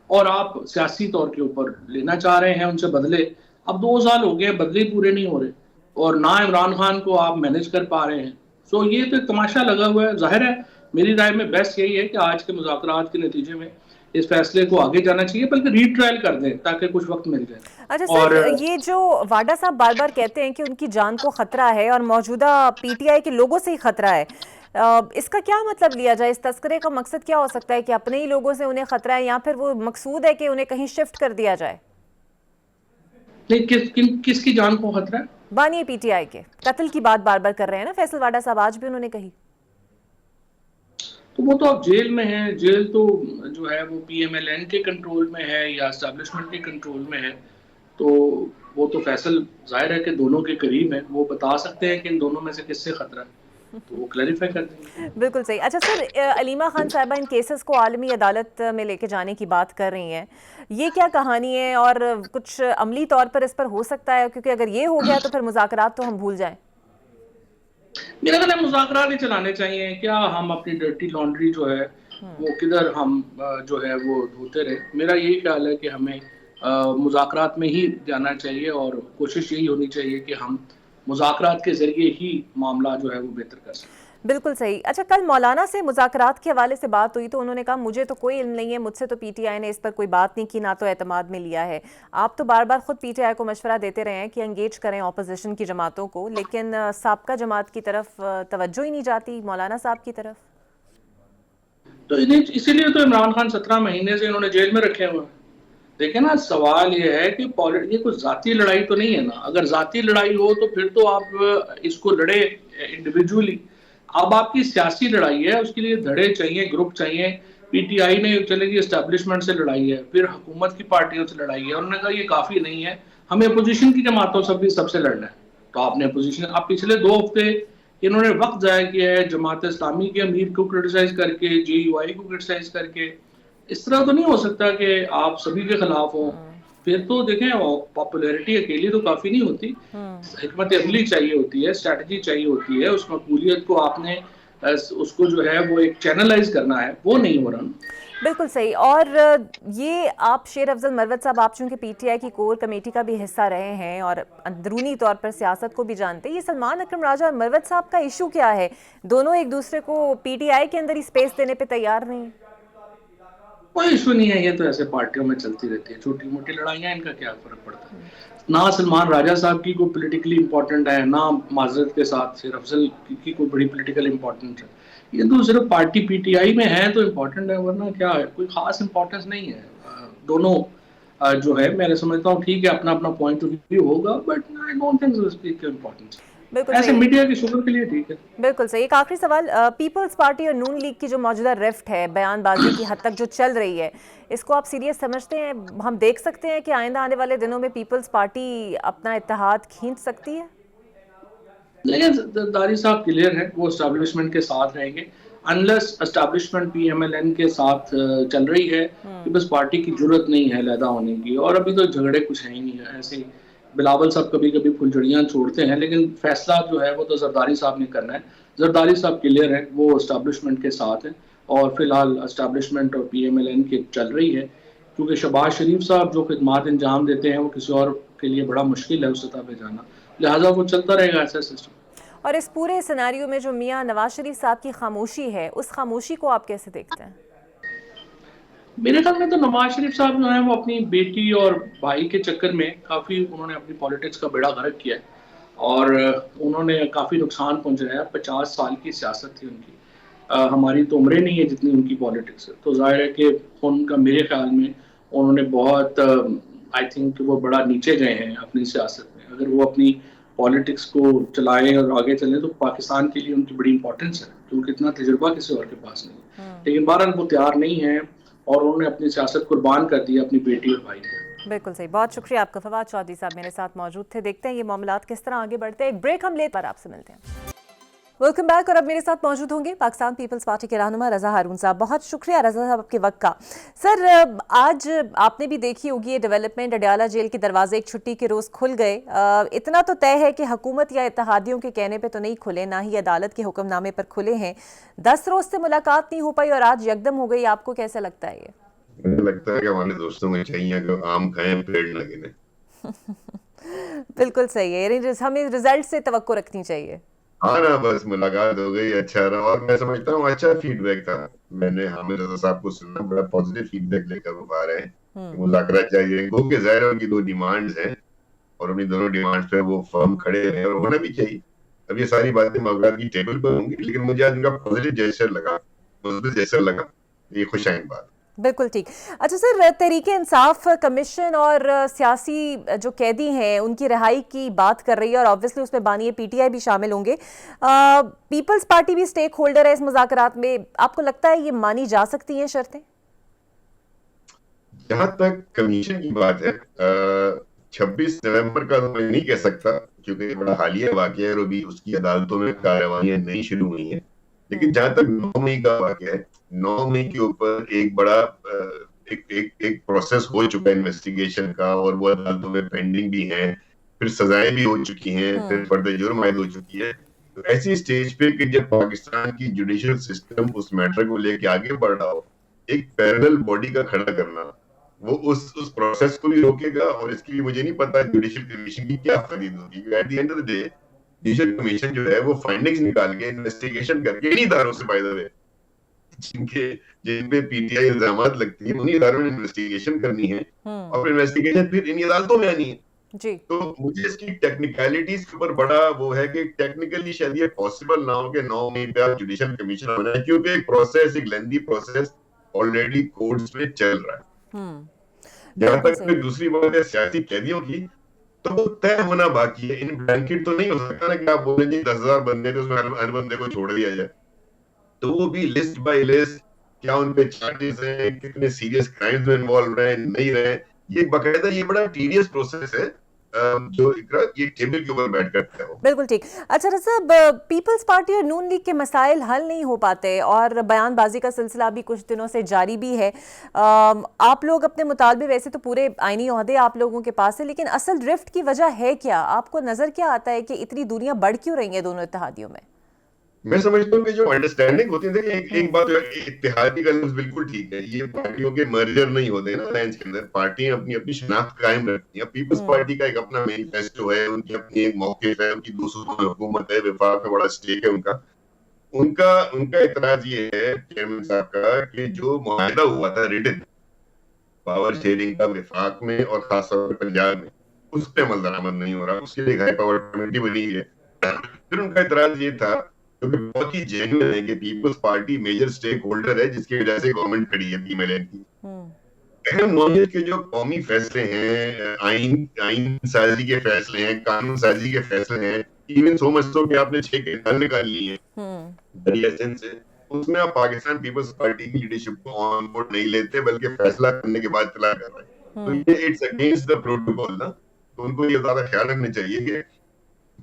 اور آپ سیاسی طور کے اوپر لینا چاہ رہے ہیں ان سے بدلے. اب 2 سال ہو گئے، بدلے پورے نہیں ہو رہے، اور نہ عمران خان کو آپ مینج کر پا رہے ہیں. سو یہ تو ایک تماشا لگا ہوا ہے. ظاہر ہے میری رائے میں بیسٹ یہی ہے کہ آج کے مذاکرات کے نتیجے میں اس فیصلے کو آگے جانا چاہیے، بلکہ ری ٹرائل کر دیں تاکہ کچھ وقت مل جائے. اچھا سر، یہ جو واڈا صاحب بار بار کہتے ہیں کہ ان کی جان کو خطرہ ہے اور موجودہ پی ٹی آئی کے لوگوں سے ہی خطرہ ہے، اس کا کیا مطلب لیا جائے؟ اس تذکرے کا مقصد کیا ہو سکتا ہے؟ کہ اپنے ہی لوگوں سے انہیں خطرہ ہے، یا پھر وہ مقصود ہے کہ انہیں کہیں شفٹ کر دیا جائے؟ نہیں، کس کی جان کو خطرہ ہے؟ بانی پی ٹی آئی کے قتل کی بات بار بار کر رہے ہیں نا فیصل واڈا صاحب، آج بھی انہوں نے کہی. تو وہ تو اب جیل میں ہیں. جیل تو جو ہے وہ پی ایم ایل این کے کنٹرول میں ہے یا اسٹیبلشمنٹ کے کنٹرول میں ہے. تو وہ تو فیصل ظاہر ہے کہ دونوں کے قریب ہیں، وہ بتا سکتے ہیں کہ ان دونوں میں سے کس سے خطرہ ہے، تو وہ کلیریفائی کر دیں گے. بالکل صحیح. اچھا سر، علیمہ خان صاحبہ ان کیسز کو عالمی عدالت میں لے کے جانے کی بات کر رہی ہیں، یہ کیا کہانی ہے اور کچھ عملی طور پر اس پر ہو سکتا ہے؟ کیونکہ اگر یہ ہو گیا تو پھر مذاکرات تو ہم بھول جائیں. میرا خیال ہے مذاکرات ہی چلانے چاہیے. کیا ہم اپنی ڈرٹی لانڈری جو ہے وہ کدھر ہم جو ہے وہ دھوتے رہے. میرا یہی خیال ہے کہ ہمیں مذاکرات میں ہی جانا چاہیے، اور کوشش یہی ہونی چاہیے کہ ہم مذاکرات کے ذریعے ہی معاملہ جو ہے وہ بہتر کر سکیں. بالکل صحیح. اچھا، کل مولانا سے مذاکرات کے حوالے سے بات ہوئی تو انہوں نے کہا مجھے تو کوئی علم نہیں ہے، مجھ سے تو پی ٹی آئی نے اس پر کوئی بات نہیں کی، نہ تو اعتماد میں لیا ہے. آپ تو بار بار خود پی ٹی آئی کو مشورہ دیتے رہے ہیں کہ انگیج کریں اپوزیشن کی جماعتوں کو، لیکن سابقہ جماعت کی طرف توجہ ہی نہیں جاتی، مولانا صاحب کی طرف. تو اسی لیے تو عمران خان 17 مہینے سے انہوں نے جیل میں رکھے ہوئے ہیں. دیکھیں نا، سوال یہ ہے کہ یہ کوئی ذاتی لڑائی تو نہیں ہے نا. اگر ذاتی لڑائی ہو تو پھر تو آپ اس کو لڑے انڈیویجولی. اب آپ کی سیاسی لڑائی ہے، اس کے لیے دھڑے چاہیے، گروپ چاہیے. پی ٹی آئی نے چلے گی اسٹیبلشمنٹ سے لڑائی ہے، پھر حکومت کی پارٹیوں سے لڑائی ہے. انہوں نے کہا یہ کافی نہیں ہے، ہمیں اپوزیشن کی جماعتوں سب سے لڑنا ہے. تو آپ نے اپوزیشن، آپ پچھلے 2 ہفتے انہوں نے وقت ضائع کیا ہے جماعت اسلامی کے امیر کو کرٹیسائز کر کے، جے یو آئی کو کرٹیسائز کر کے. اس طرح تو نہیں ہو سکتا کہ آپ سبھی کے خلاف ہوں. پھر تو دیکھیں پاپولیرٹی اکیلی تو کافی نہیں ہوتی، حکمت عملی چاہیے ہوتی ہے، اسٹریٹجی چاہیے ہوتی ہے. اس مقبولیت کو آپ نے اس کو جو ہے وہ ایک چینلائز کرنا ہے، وہ نہیں ہو رہا. بالکل صحیح. اور یہ آپ شیر افضل مروت صاحب، آپ چونکہ پی ٹی آئی کی کور کمیٹی کا بھی حصہ رہے ہیں اور اندرونی طور پر سیاست کو بھی جانتے ہیں، یہ سلمان اکرم راجہ اور مروت صاحب کا ایشو کیا ہے؟ دونوں ایک دوسرے کو پی ٹی آئی کے اندر ہی سپیس دینے پہ تیار نہیں ہیں. کوئی ایشو نہیں ہے، یہ تو ایسے پارٹیوں میں چلتی رہتی ہے، چھوٹی موٹی لڑائیاں، ان کا کیا فرق پڑتا ہے. نہ سلمان راجہ صاحب کی کوئی پولیٹیکلی امپورٹنٹ ہے، نہ معذرت کے ساتھ شیر افضل کی کوئی بڑی پولیٹیکل امپورٹنٹ ہے. یہ تو صرف پارٹی پی ٹی آئی میں ہے تو امپورٹنٹ ہے، ورنہ کیا ہے، کوئی خاص امپورٹنس نہیں ہے. دونوں جو ہے میں سمجھتا ہوں ٹھیک ہے، اپنا اپنا پوائنٹ آف ویو ہوگا، بٹ آئی ڈونٹ تھنک اس کی امپورٹنس. بالکل ایسے صحیح. میڈیا کی شکر کے لیے ٹھیک ہے. بالکل صحیح. ایک آخری سوال، پیپلز پارٹی اور نون لیگ کی جو موجودہ ریفٹ ہے بیان بازی کی حد تک جو چل رہی ہے، اس کو آپ سیریس سمجھتے ہیں؟ ہم دیکھ سکتے ہیں کہ آئندہ آنے والے دنوں میں پیپلز پارٹی اپنا اتحاد کھینچ سکتی ہے؟ لیکن زرداری صاحب کلیئر ہے، وہ اسٹیبلشمنٹ کے ساتھ رہیں گے. Unless establishment P M L N کے ساتھ چل رہی ہے، پیپلز پارٹی کی ضرورت نہیں ہے علیحدہ ہونے کی. اور ابھی تو جھگڑے کچھ ہیں ہی نہیں. ایسے بلاول صاحب کبھی کبھی پھلجھڑیاں چھوڑتے ہیں، لیکن فیصلہ جو ہے وہ تو زرداری صاحب نے کرنا ہے. زرداری صاحب کلیئر ہے، وہ اسٹیبلشمنٹ کے ساتھ ہیں. اور فی الحال اسٹیبلشمنٹ اور PMLN کی چل رہی ہے، کیونکہ شہباز شریف صاحب جو خدمات انجام دیتے ہیں وہ کسی اور کے لیے بڑا مشکل ہے اس سطح پہ جانا، لہٰذا وہ چلتا رہے گا ایسا سسٹم۔ اور اس پورے سیناریو میں جو میاں نواز شریف صاحب کی خاموشی ہے، اس خاموشی کو آپ کیسے دیکھتے ہیں؟ میرے خیال میں تو نواز شریف صاحب جو ہیں وہ اپنی بیٹی اور بھائی کے چکر میں کافی انہوں نے اپنی پالیٹکس کا بیڑا غرق کیا ہے، اور انہوں نے کافی نقصان پہنچایا۔ 50 سال کی سیاست تھی ان کی، ہماری تو عمریں نہیں ہے جتنی ان کی پالیٹکس ہے، تو ظاہر ہے کہ ان کا میرے خیال میں انہوں نے بہت آئی تھنک وہ بڑا نیچے گئے ہیں اپنی سیاست میں۔ اگر وہ اپنی پالیٹکس کو چلائیں اور آگے چلیں تو پاکستان کے لیے ان کی بڑی امپورٹنس ہے، کیونکہ اتنا تجربہ کسی اور کے پاس نہیں ہے، لیکن بہرحال وہ تیار نہیں ہے اور انہوں نے اپنی سیاست قربان کر دی اپنی بیٹی اور بھائی کو۔ بالکل صحیح، بہت شکریہ آپ کا۔ فواد چودھری صاحب میرے ساتھ موجود تھے۔ دیکھتے ہیں یہ معاملات کس طرح آگے بڑھتے ہیں، ایک بریک ہم لیتے پر آپ سے ملتے ہیں۔ ویلکم بیک، اور اب میرے ساتھ موجود ہوں گے پاکستان پیپلز پارٹی کے رہنما رضا ہارون صاحب۔ بہت شکریہ رضا صاحب آپ کے وقت کا۔ سر، آج آپ نے بھی دیکھی ہوگی یہ ڈیولپمنٹ، اڈیالہ جیل کے دروازے ایک چھٹی کے روز کھل گئے۔ اتنا تو طے ہے کہ حکومت یا اتحادیوں کے کہنے پہ تو نہیں کھلے، نہ ہی عدالت کے حکم نامے پر کھلے ہیں۔ 10 روز سے ملاقات نہیں ہو پائی اور آج یکدم ہو گئی، آپ کو کیسا لگتا ہے یہ؟ مجھے لگتا ہے کہ ہمارے دوستوں میں چاہیے کہ آم کھائیں پیڑ نہ گریں۔ بالکل صحیح ہے، یعنی ہمیں رزلٹ سے توقع رکھنی چاہیے۔ ہاں نا، بس ملاقات ہو گئی، اچھا رہا، اور میں سمجھتا ہوں اچھا فیڈ بیک تھا۔ میں نے حامد رضا صاحب کو سنا، بڑا پازیٹیو فیڈ بیک لے کر وہ آ رہے ہیں، مذاکرات چاہیے، کیونکہ ظاہر ہے ان کی 2 ڈیمانڈز ہیں اور انہیں دونوں ڈیمانڈز پہ وہ فرم کھڑے ہیں اور ہونا بھی چاہیے۔ اب یہ ساری باتیں مذاکرات کی ٹیبل پر ہوں گی، لیکن مجھے آج ان کا پازیٹیو جیسر لگا، مثبت جیسر لگا، یہ خوش آئند بات۔ بالکل ٹھیک۔ اچھا سر، تحریک انصاف کمیشن اور سیاسی جو قیدی ہیں ان کی رہائی کی بات کر رہی ہے، اور آبویسلی اس میں بانی PTI بھی شامل ہوں گے، پیپلز پارٹی بھی سٹیک ہولڈر ہے اس مذاکرات میں۔ آپ کو لگتا ہے یہ مانی جا سکتی ہیں شرطیں؟ جہاں تک کمیشن کی بات ہے، 26 نومبر کا تو میں نہیں کہہ سکتا، کیونکہ یہ بڑا حالیہ واقعہ ہے اور ابھی اس کی عدالتوں میں کارروائیاں نہیں شروع ہوئی ہیں، لیکن جہاں تک 9 مئی کا واقعہ ہے، 9 مئی کے اوپر ایک بڑا ایک پروسیس ہو چکا ہے انویسٹیگیشن کا، اور وہ عدالتوں میں پینڈنگ بھی ہیں، پھر سزائیں بھی ہو چکی ہیں، پھر فرد جرم عائد ہو چکی ہے۔ تو ایسی اسٹیج پہ کہ جب پاکستان کی جوڈیشل سسٹم اس میٹر کو لے کے آگے بڑھ رہا ہو، ایک پیرلل باڈی کا کھڑا کرنا، وہ اس پروسیس کو بھی روکے گا، اور اس کے لیے مجھے نہیں پتا جوڈیشل کمیشن کی کیا خرید ہوگی۔ At the end of the day judicial commission جو ہے وہ فائنڈنگز نکال کے انویسٹیگیشن کر کے انہی اداروں سے، بائی دا وے، جن پہ PTI الزامات لگتی ہیں، انہی اداروں نے انویسٹیگیشن کرنی ہے، اور انویسٹیگیشن پھر انہی عدالتوں میں آنی ہے۔ جی، تو مجھے اس کی ٹیکنیکلٹیز کے اوپر بڑا وہ ہے کہ ٹیکنیکلی شاید یہ پاسبل نہ ہو کہ 9 مئی پہ آپ جوڈیشل کمیشن ہونا ہے، کیونکہ ایک پروسیس، ایک لیندی پروسیس آلریڈی کورٹس میں چل رہا ہے۔ جہاں تک پھر دوسری بات ہے سیاسی قیدیوں کی، تو وہ طے ہونا باقی ہے۔ ان بلینکٹ تو نہیں ہو سکتا نا کہ آپ بولیں جی 10,000 بندے تو اس میں ہر بندے کو چھوڑ دیا جائے، تو وہ بھی لسٹ بائی لسٹ، کیا ان پہ چارجز ہیں، کتنے سیریس کرائمز میں انوالو رہے نہیں رہے، یہ باقاعدہ یہ بڑا ٹیڈیس پروسیس ہے جو یہ ٹیبل کے اوپر بیٹھ کر ہو۔ بالکل ٹھیک۔ اچھا صاحب، پیپلز پارٹی اور نون لیگ کے مسائل حل نہیں ہو پاتے اور بیان بازی کا سلسلہ بھی کچھ دنوں سے جاری بھی ہے۔ آپ لوگ اپنے مطالبے، ویسے تو پورے آئینی عہدے آپ لوگوں کے پاس ہے، لیکن اصل ڈرفٹ کی وجہ ہے کیا؟ آپ کو نظر کیا آتا ہے کہ اتنی دوریاں بڑھ کیوں رہی ہیں دونوں اتحادیوں میں؟ میں سمجھتا ہوں کہ جو انڈرسٹینڈنگ ہوتی ہے، ایک بات اتحادی کا لفظ بالکل ٹھیک ہے، یہ پارٹیوں کے مرجر نہیں ہوتے نا لائنز کے اندر، پارٹیاں اپنی اپنی شناخت قائم رکھتی ہیں۔ پیپلز پارٹی کا ایک اپنا مینیفیسٹو ہے، ان کی اپنی ایک موقف ہے، ان کی 2 صوبوں میں حکومت ہے، وفاق میں بڑا اسٹیک ہے ان کا اعتراض یہ ہے چیئرمین صاحب کا کہ جو معاہدہ ہوا تھا ریٹن پاور شیئرنگ کا وفاق میں اور خاص طور پر پنجاب میں، اس پہ عمل درآمد نہیں ہو رہا، اس کے لیے ہائی پاور کمیٹی بنی ہے۔ پھر ان کا اعتراض یہ تھا جو کہ بہت ہی جینوئن ہے کہ پیپلز پارٹی میجر سٹیک ہولڈر ہے جس کی وجہ سے گورنمنٹ کھڑی ہے PMLN کی۔ اہم نوعیت کے جو قومی فیصلے ہیں، آئین سازی کے فیصلے ہیں، قانون سازی کے فیصلے ہیں، ایون سو مچ سو کہ آپ نے 6 گھنٹے نکال لی ہیں دریا سندھ سے، اس میں آپ پاکستان پیپلز پارٹی کی لیڈرشپ کو آن بورڈ نہیں لیتے بلکہ فیصلہ کرنے کے بعد چلا کر رہے ہیں۔ تو یہ اٹس اگینسٹ دا پروٹوکول نا، تو ان کو یہ زیادہ خیال رکھنا چاہیے کہ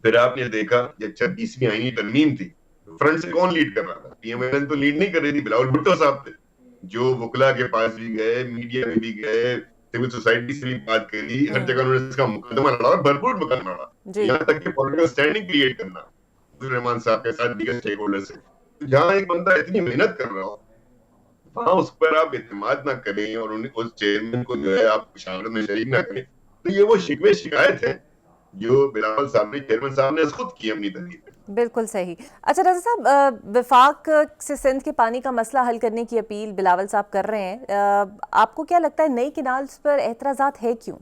پھر آپ نے دیکھا جب 26ویں آئینی ترمیم تھی، فرنٹ سے کون لیڈ کر رہا تھا؟ PMLN تو لیڈ نہیں کر رہی تھی، بلاول بھٹو صاحب تھے جو وکلا کے پاس بھی گئے، میڈیا میں بھی گئے، سول سوسائٹی سے بھی بات کری، ہر جگہ انہوں نے اس کا مقدمہ لڑا اور بھرپور مقدمہ لڑا، یہاں تک کہ پولیٹیکل سٹینڈنگ کریٹ کرنا عبدالرحمان صاحب کے ساتھ دیگر اسٹیک ہولڈر سے۔ جہاں ایک بندہ اتنی محنت کر رہا ہو وہاں اس پر آپ اعتماد نہ کریں اور اس چیئرمین کو جو ہے آپ مشاورت میں شریک نہ کریں، تو یہ وہ شکوے شکایت ہے جو بلاول صاحب نے چیئرمین صاحب نے خود کی اپنی تحریر میں. بالکل صحیح. اچھا رضا صاحب، وفاق سے سندھ کے پانی کا مسئلہ حل کرنے کی اپیل بلاول صاحب کر رہے ہیں، آپ کو کیا لگتا ہے نئی کینالز پر اعتراضات ہے کیوں؟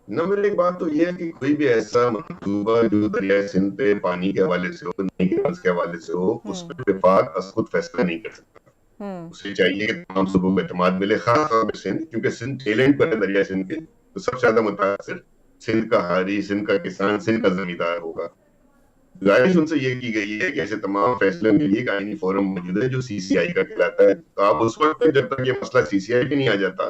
نمبر ایک بات تو یہ ہے کہ کوئی بھی ایسا منصوبہ جو دریائے سندھ پہ پانی کے حوالے سے ہو، نئی کینالز کے حوالے سے ہو، اس پہ وفاق از خود فیصلہ نہیں کر سکتا. اسے چاہیے کہ تمام صوبوں کو اعتماد ملے، خاص طور پہ سندھ، کیونکہ سندھ ٹیل اینڈ پر ہے دریائے سندھ کے، تو سب سے زیادہ متاثر سندھ کا حاری، سندھ کا کسان، سندھ کا زمیندار ہوگا. گزارش ان سے یہ کی گئی ہے کہ ایسے تمام فیصلے میں ایک آئینی فورم موجود ہے جو سی سی آئی کا کہلاتا ہے. تو آپ اس وقت تک جب تک یہ مسئلہ سی سی آئی پہ نہیں آ جاتا،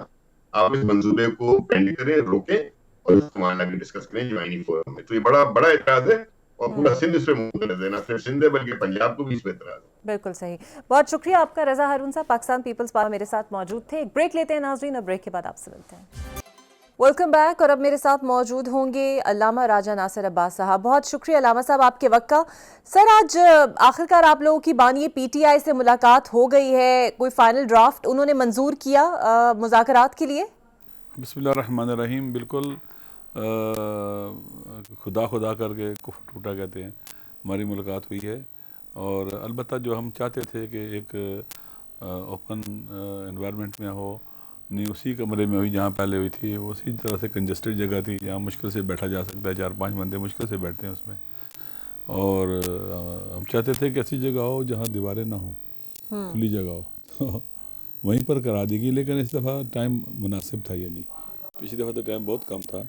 آپ اس منصوبے کو پینڈ کریں، روکیں اور اس کو وہاں ڈسکس کریں جو آئینی فورم میں. تو یہ بڑا اعتراض ہے اور پورا سندھ اس پہ منقرض ہے، نہ صرف سندھ ہے بلکہ پنجاب کو بھی اس پہ اعتراض ہے. بالکل صحیح. بہت شکریہ آپ کا رضا ہارون صاحب، پاکستان پیپلز پارٹی میرے ساتھ موجود تھے. ایک بریک لیتے ہیں ناظرین، اور بریک کے بعد آپ سے ملتے ہیں. Welcome back. اور اب میرے ساتھ موجود ہوں گے علامہ راجہ ناصر عباس صاحب. بہت شکریہ علامہ صاحب آپ کے وقت کا. سر، آج آخرکار آپ لوگوں کی بانی پی ٹی آئی سے ملاقات ہو گئی ہے، کوئی فائنل ڈرافٹ انہوں نے منظور کیا مذاکرات کے لیے؟ بسم اللہ الرحمن الرحیم. بالکل خدا کر کے کفر ٹوٹا کہتے ہیں، ہماری ملاقات ہوئی ہے. اور البتہ جو ہم چاہتے تھے کہ ایک اوپن انوائرمنٹ میں ہو، نہیں اسی کمرے میں ہوئی جہاں پہلے ہوئی تھی، وہ اسی طرح سے کنجسٹڈ جگہ تھی جہاں مشکل سے بیٹھا جا سکتا ہے، 4-5 بندے مشکل سے بیٹھتے ہیں اس میں. اور ہم چاہتے تھے کہ ایسی جگہ ہو جہاں دیواریں نہ ہوں، کھلی جگہ ہو، تو وہیں پر کرا دی گئی. لیکن اس دفعہ ٹائم مناسب تھا، یہ نہیں. پچھلی دفعہ تو ٹائم بہت کم تھا،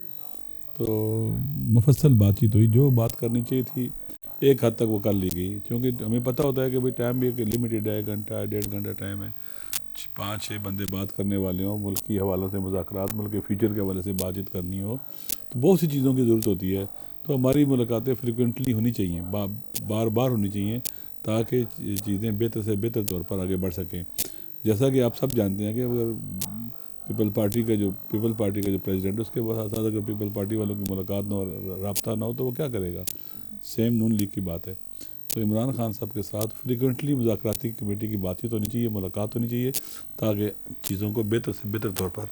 تو مفصل بات چیت ہوئی. جو بات کرنی چاہیے تھی ایک حد تک وہ کر لی گئی، کیونکہ ہمیں پتہ ہوتا ہے کہ بھئی ٹائم بھی ایک لمیٹیڈ ہے، گھنٹہ 1.5 گھنٹہ ٹائم ہے. 5-6 بندے بات کرنے والے ہوں، ملک کی حوالوں سے مذاکرات، ملک کے فیوچر کے حوالے سے بات چیت کرنی ہو، تو بہت سی چیزوں کی ضرورت ہوتی ہے. تو ہماری ملاقاتیں فریکوینٹلی ہونی چاہیے، بار بار ہونی چاہیے، تاکہ چیزیں بہتر سے بہتر طور پر آگے بڑھ سکیں. جیسا کہ آپ سب جانتے ہیں کہ اگر پیپل پارٹی کا جو پریزیڈنٹ، اس کے ساتھ اگر پیپل پارٹی والوں کی ملاقات نہ ہو، رابطہ نہ ہو، تو وہ کیا کرے گا؟ سیم نون لیگ کی بات ہے. تو عمران خان صاحب کے ساتھ فریکوینٹلی مذاکراتی کمیٹی کی بات چیت ہونی چاہیے، ملاقات ہونی چاہیے، تاکہ چیزوں کو بہتر سے بہتر طور پر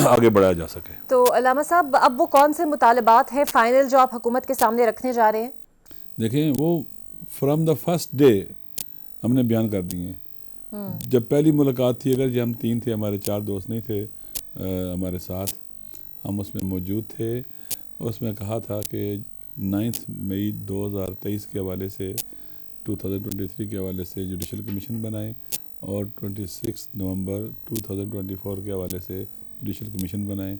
آگے بڑھایا جا سکے. تو علامہ صاحب، اب وہ کون سے مطالبات ہیں فائنل جو آپ حکومت کے سامنے رکھنے جا رہے ہیں؟ دیکھیں، وہ فرام دا فرسٹ ڈے ہم نے بیان کر دیے ہیں. جب پہلی ملاقات تھی، اگر ہم 3 تھے، ہمارے 4 دوست نہیں تھے ہمارے ساتھ، ہم اس میں موجود تھے. اس میں کہا تھا کہ 9 مئی 2023 کے حوالے سے، 2023 کے حوالے سے جوڈیشل کمیشن بنائیں، اور 26 نومبر 2024 کے حوالے سے جوڈیشل کمیشن بنائیں.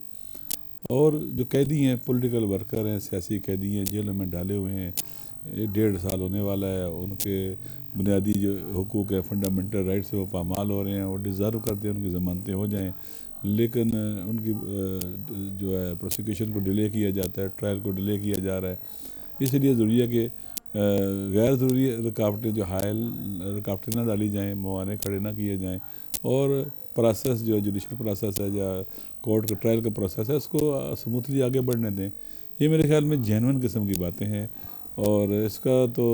اور جو قیدی ہیں، پولیٹیکل ورکر ہیں، سیاسی قیدی ہیں، جیلوں میں ڈالے ہوئے ہیں، 1.5 سال ہونے والا ہے، ان کے بنیادی جو حقوق ہے، فنڈامنٹل رائٹس ہیں، وہ پامال ہو رہے ہیں، وہ ڈیزرو کرتے ہیں ان کی ضمانتیں ہو جائیں. لیکن ان کی جو ہے پروسیکیوشن کو ڈیلے کیا جاتا ہے، ٹرائل کو ڈیلے کیا جا رہا ہے. اس لیے ضروری ہے کہ غیر ضروری رکاوٹیں، جو حائل رکاوٹیں نہ ڈالی جائیں، موانع کھڑے نہ کیے جائیں، اور پروسیس جو جوڈیشل پروسیس ہے یا کورٹ کا ٹرائل کا پروسیس ہے، اس کو سموتھلی آگے بڑھنے دیں. یہ میرے خیال میں جینون قسم کی باتیں ہیں. اور اس کا تو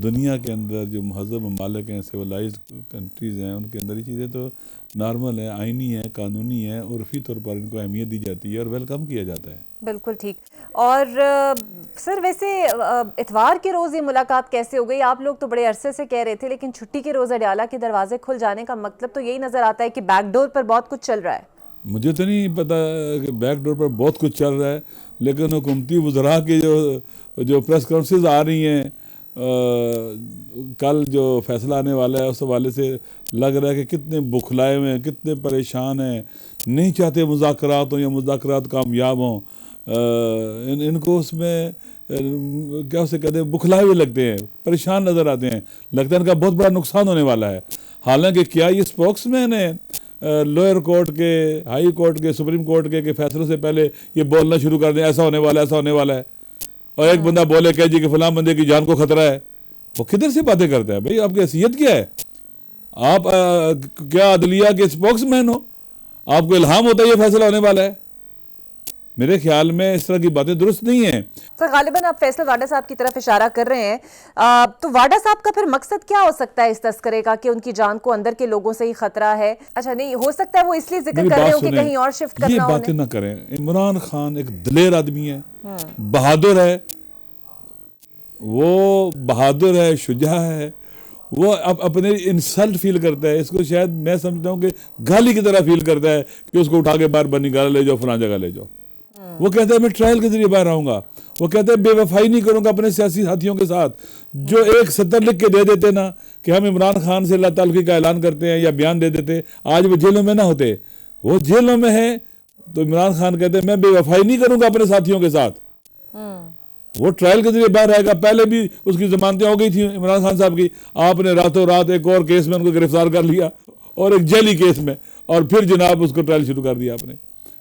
دنیا کے اندر جو مہذب ممالک ہیں، سویلائزڈ کنٹریز ہیں، ان کے اندر یہ چیزیں تو نارمل ہیں، آئینی ہیں، قانونی ہیں، عرفی طور پر ان کو اہمیت دی جاتی ہے اور ویلکم کیا جاتا ہے. بالکل ٹھیک. اور سر، ویسے اتوار کے روز یہ ملاقات کیسے ہو گئی؟ آپ لوگ تو بڑے عرصے سے کہہ رہے تھے، لیکن چھٹی کے روز اڈیالہ کے دروازے کھل جانے کا مطلب تو یہی نظر آتا ہے کہ بیک ڈور پر بہت کچھ چل رہا ہے. مجھے تو نہیں پتا کہ بیک ڈور پر بہت کچھ چل رہا ہے، لیکن حکومتی وزراء کی جو پریس کانفرنسز آ رہی ہیں، کل جو فیصلہ آنے والا ہے، اس حوالے سے لگ رہا ہے کہ کتنے بکھلائے ہوئے ہیں، کتنے پریشان ہیں، نہیں چاہتے مذاکرات ہوں یا مذاکرات کامیاب ہوں. ان کو اس میں کیا اسے کہتے ہیں، بکھلائے ہوئے لگتے ہیں، پریشان نظر آتے ہیں. لگتا ہے ان کا بہت بڑا نقصان ہونے والا ہے. حالانکہ کیا یہ اسپوکس مین ہے لوئر کورٹ کے، ہائی کورٹ کے، سپریم کورٹ کے فیصلوں سے پہلے یہ بولنا شروع کر دیں ایسا ہونے والا ہے، ایسا ہونے والا ہے، اور ایک بندہ بولے کہ جی کہ فلاں بندے کی جان کو خطرہ ہے؟ وہ کدھر سے باتیں کرتا ہے بھائی؟ آپ کی حیثیت کیا ہے؟ آپ کیا عدلیہ کے اسپوکس مین ہو؟ آپ کو الہام ہوتا ہے یہ فیصلہ ہونے والا ہے؟ میرے خیال میں اس طرح کی باتیں درست نہیں ہیں. سر غالباً آپ فیصل واڈا صاحب کی طرف اشارہ کر رہے ہیں. تو واڈا صاحب کا پھر مقصد کیا ہو سکتا ہے اس تذکرے کا کہ ان کی جان کو اندر کے لوگوں سے ہی خطرہ ہے؟ اچھا نہیں ہو سکتا ہے وہ اس لیے ذکر کر رہے ہو کہ کہیں اور شفٹ کرنا یہ ہو. باتیں نہ کریں. عمران خان ایک دلیر آدمی ہے, بہادر ہے, وہ بہادر ہے, شجاع ہے. وہ اپنے انسلٹ فیل کرتا ہے, اس کو شاید میں سمجھتا ہوں کہ گالی کی طرح فیل کرتا ہے کہ اس کو اٹھا کے باہر بنی گالا لے جاؤ, فلاں جگہ لے جاؤ. وہ کہتا ہے میں ٹرائل کے ذریعے باہر آؤں گا. وہ کہتا ہے بے وفائی نہیں کروں گا اپنے سیاسی ساتھیوں کے ساتھ. جو ایک سطر لکھ کے دے دیتے نا کہ ہم عمران خان سے اللہ تعالیٰ کا اعلان کرتے ہیں یا بیان دے دیتے, آج وہ جیلوں میں نہ ہوتے. وہ جیلوں میں ہیں تو عمران خان کہتے ہیں میں بے وفائی نہیں کروں گا اپنے ساتھیوں کے ساتھ. وہ ٹرائل کے ذریعے باہر آئے گا. پہلے بھی اس کی ضمانتیں ہو گئی تھیں عمران خان صاحب کی, آپ نے راتوں رات ایک اور کیس میں ان کو گرفتار کر لیا, اور ایک جیلی کیس میں, اور پھر جناب اس کو ٹرائل شروع کر دیا آپ نے.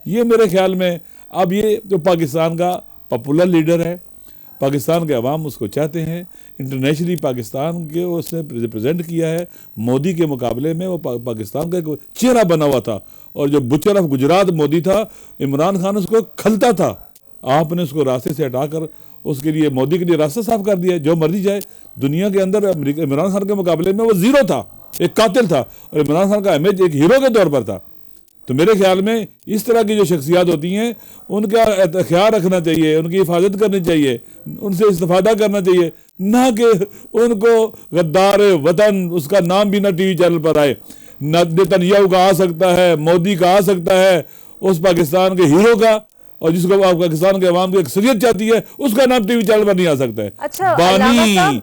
یہ میرے خیال میں اب یہ جو پاکستان کا پاپولر لیڈر ہے, پاکستان کے عوام اس کو چاہتے ہیں. انٹرنیشنلی پاکستان کے اس نے ریپرزینٹ کیا ہے. مودی کے مقابلے میں وہ پاکستان کا ایک چہرہ بنا ہوا تھا, اور جو بچر آف گجرات مودی تھا, عمران خان اس کو کھلتا تھا. آپ نے اس کو راستے سے ہٹا کر اس کے لیے مودی کے لیے راستہ صاف کر دیا. جو مرضی جائے دنیا کے اندر عمران خان کے مقابلے میں وہ زیرو تھا, ایک قاتل تھا, اور عمران خان کا امیج ایک ہیرو کے طور پر تھا. تو میرے خیال میں اس طرح کی جو شخصیات ہوتی ہیں ان کا خیال رکھنا چاہیے, ان کی حفاظت کرنی چاہیے, ان سے استفادہ کرنا چاہیے, نہ کہ ان کو غدار وطن اس کا نام بھی نہ ٹی وی چینل پر آئے. نیتنیاہو کا آ سکتا ہے, مودی کا آ سکتا ہے, اس پاکستان کے ہیرو کا, اور جس کو پاکستان کے عوام کی اکثریت چاہتی ہے اس کا نام ٹی وی چینل پر نہیں آ سکتا ہے. اچھا بانی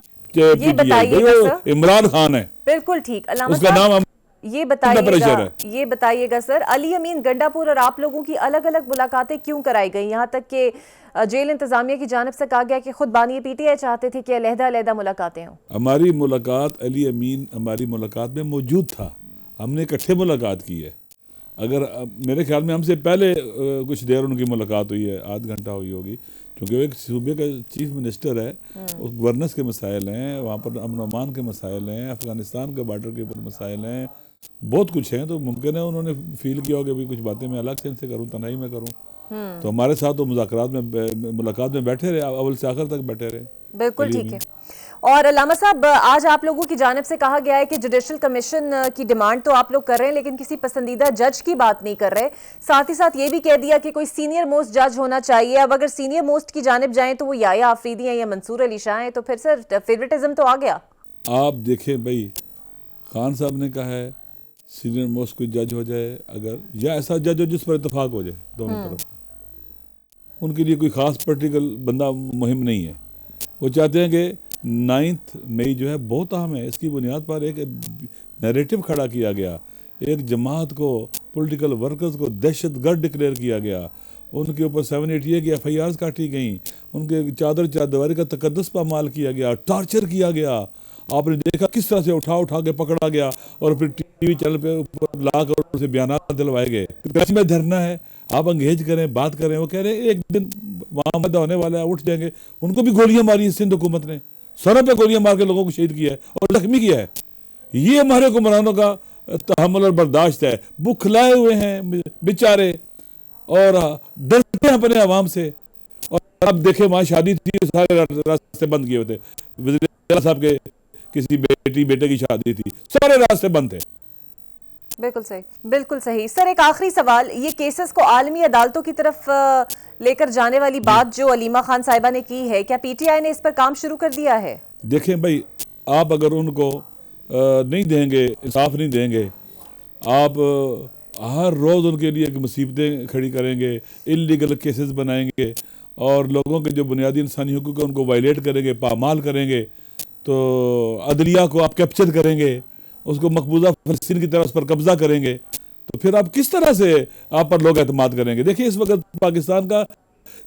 عمران خان ہے. بالکل ٹھیک. علامہ اس کا نام یہ بتائیے گا سر, علی امین گنڈا پور اور آپ لوگوں کی الگ الگ ملاقاتیں کیوں کرائی گئی؟ یہاں تک کہ جیل انتظامیہ کی جانب سے کہا گیا کہ خود بانی پی ٹی آئی چاہتے تھے کہ علیحدہ علیحدہ ملاقاتیں ہوں. ہماری ملاقات, علی امین ہماری ملاقات میں موجود تھا, ہم نے اکٹھے ملاقات کی ہے. اگر میرے خیال میں ہم سے پہلے کچھ دیر ان کی ملاقات ہوئی ہے, آدھ گھنٹہ ہوئی ہوگی, کیونکہ وہ ایک صوبے کا چیف منسٹر ہے. گورننس کے مسائل ہیں, وہاں پر امن و امان کے مسائل ہیں, افغانستان کے بارڈر کے اوپر مسائل ہیں, بہت کچھ ہیں. تو ممکن ہے انہوں نے فیل کیا ہوگا کہ کچھ باتیں میں الگ سے ان سے کروں, تنہائی میں کروں. تو ہمارے ساتھ وہ مذاکرات میں ملاقات میں بیٹھے رہے, اول سے آخر تک بیٹھے رہے. بالکل ٹھیک ہے. اور علامہ صاحب آج آپ لوگوں کی جانب سے کہا گیا ہے کہ جوڈیشل کمیشن کی ڈیمانڈ تو آپ لوگ کر رہے ہیں لیکن کسی پسندیدہ جج کی بات نہیں کر رہے. ساتھ ہی ساتھ یہ بھی کہہ دیا کہ کوئی سینئر موسٹ جج ہونا چاہیے. اب اگر سینئر موسٹ کی جانب جائیں تو وہ یا آفریدی ہیں یا منصور علی شاہ ہیں, تو پھر سر فیوریٹزم تو آ گیا. آپ دیکھیں بھائی, خان صاحب نے کہا ہے سینئر موسٹ کوئی جج ہو جائے اگر, یا ایسا جج ہو جس پر اتفاق ہو جائے دونوں طرف. ان کے لیے کوئی خاص پرٹیکل بندہ مہم نہیں ہے. وہ چاہتے ہیں کہ 9 مئی جو ہے بہت اہم ہے. اس کی بنیاد پر ایک نیریٹو کھڑا کیا گیا, ایک جماعت کو, پولیٹیکل ورکرز کو دہشت گرد ڈکلیئر کیا گیا, ان کے اوپر 788 کی FIRs کاٹی گئیں, ان کے چادر دیواری کا تقدس پامال کیا گیا, ٹارچر کیا گیا. آپ نے دیکھا کس طرح سے اٹھا کے پکڑا گیا اور پھر ٹی وی چینل پہ اوپر لا کر ان سے بیانات دلوائے گئے. کراچی میں دھرنا ہے, آپ انگیج کریں, بات کریں. وہ کہہ رہے ہیں ایک دن وہاں مدہ ہونے والا ہے, اٹھ جائیں گے. ان کو بھی گولیاں ماری ہیں سندھ حکومت نے, سروں پہ گولیاں مار کے لوگوں کو شہید کیا ہے اور زخمی کیا ہے. یہ ہمارے حکمرانوں کا تحمل اور برداشت ہے. بکھلائے ہوئے ہیں بیچارے اور ڈرتے ہیں اپنے عوام سے. اور اب دیکھیں وہاں شادی تھی, سارے راستے بند کیے ہوئے تھے. وزیر اعلیٰ صاحب کے کسی بیٹے کی شادی تھی, سارے راستے بند تھے. بالکل صحیح, بالکل صحیح. سر ایک آخری سوال, یہ کیسز کو عالمی عدالتوں کی طرف لے کر جانے والی بات جو علیمہ خان صاحبہ نے کی ہے, کیا پی ٹی آئی نے اس پر کام شروع کر دیا ہے؟ دیکھیں بھائی, آپ اگر ان کو نہیں دیں گے, انصاف نہیں دیں گے, آپ ہر روز ان کے لیے ایک مصیبتیں کھڑی کریں گے, انلیگل کیسز بنائیں گے, اور لوگوں کے جو بنیادی انسانی حقوق ہیں ان کو وائلیٹ کریں گے, پامال کریں گے. تو عدلیہ کو آپ کیپچر کریں گے, اس کو مقبوضہ فلسطین کی طرح اس پر قبضہ کریں گے, تو پھر آپ کس طرح سے آپ پر لوگ اعتماد کریں گے؟ دیکھیں اس وقت پاکستان کا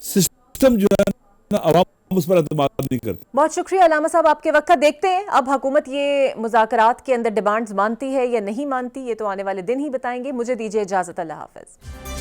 سسٹم جو ہے نا, عوام اس پر اعتماد نہیں کرتے. بہت شکریہ علامہ صاحب آپ کے وقت کا. دیکھتے ہیں اب حکومت یہ مذاکرات کے اندر ڈیمانڈز مانتی ہے یا نہیں مانتی, یہ تو آنے والے دن ہی بتائیں گے. مجھے دیجیے اجازت, اللہ حافظ.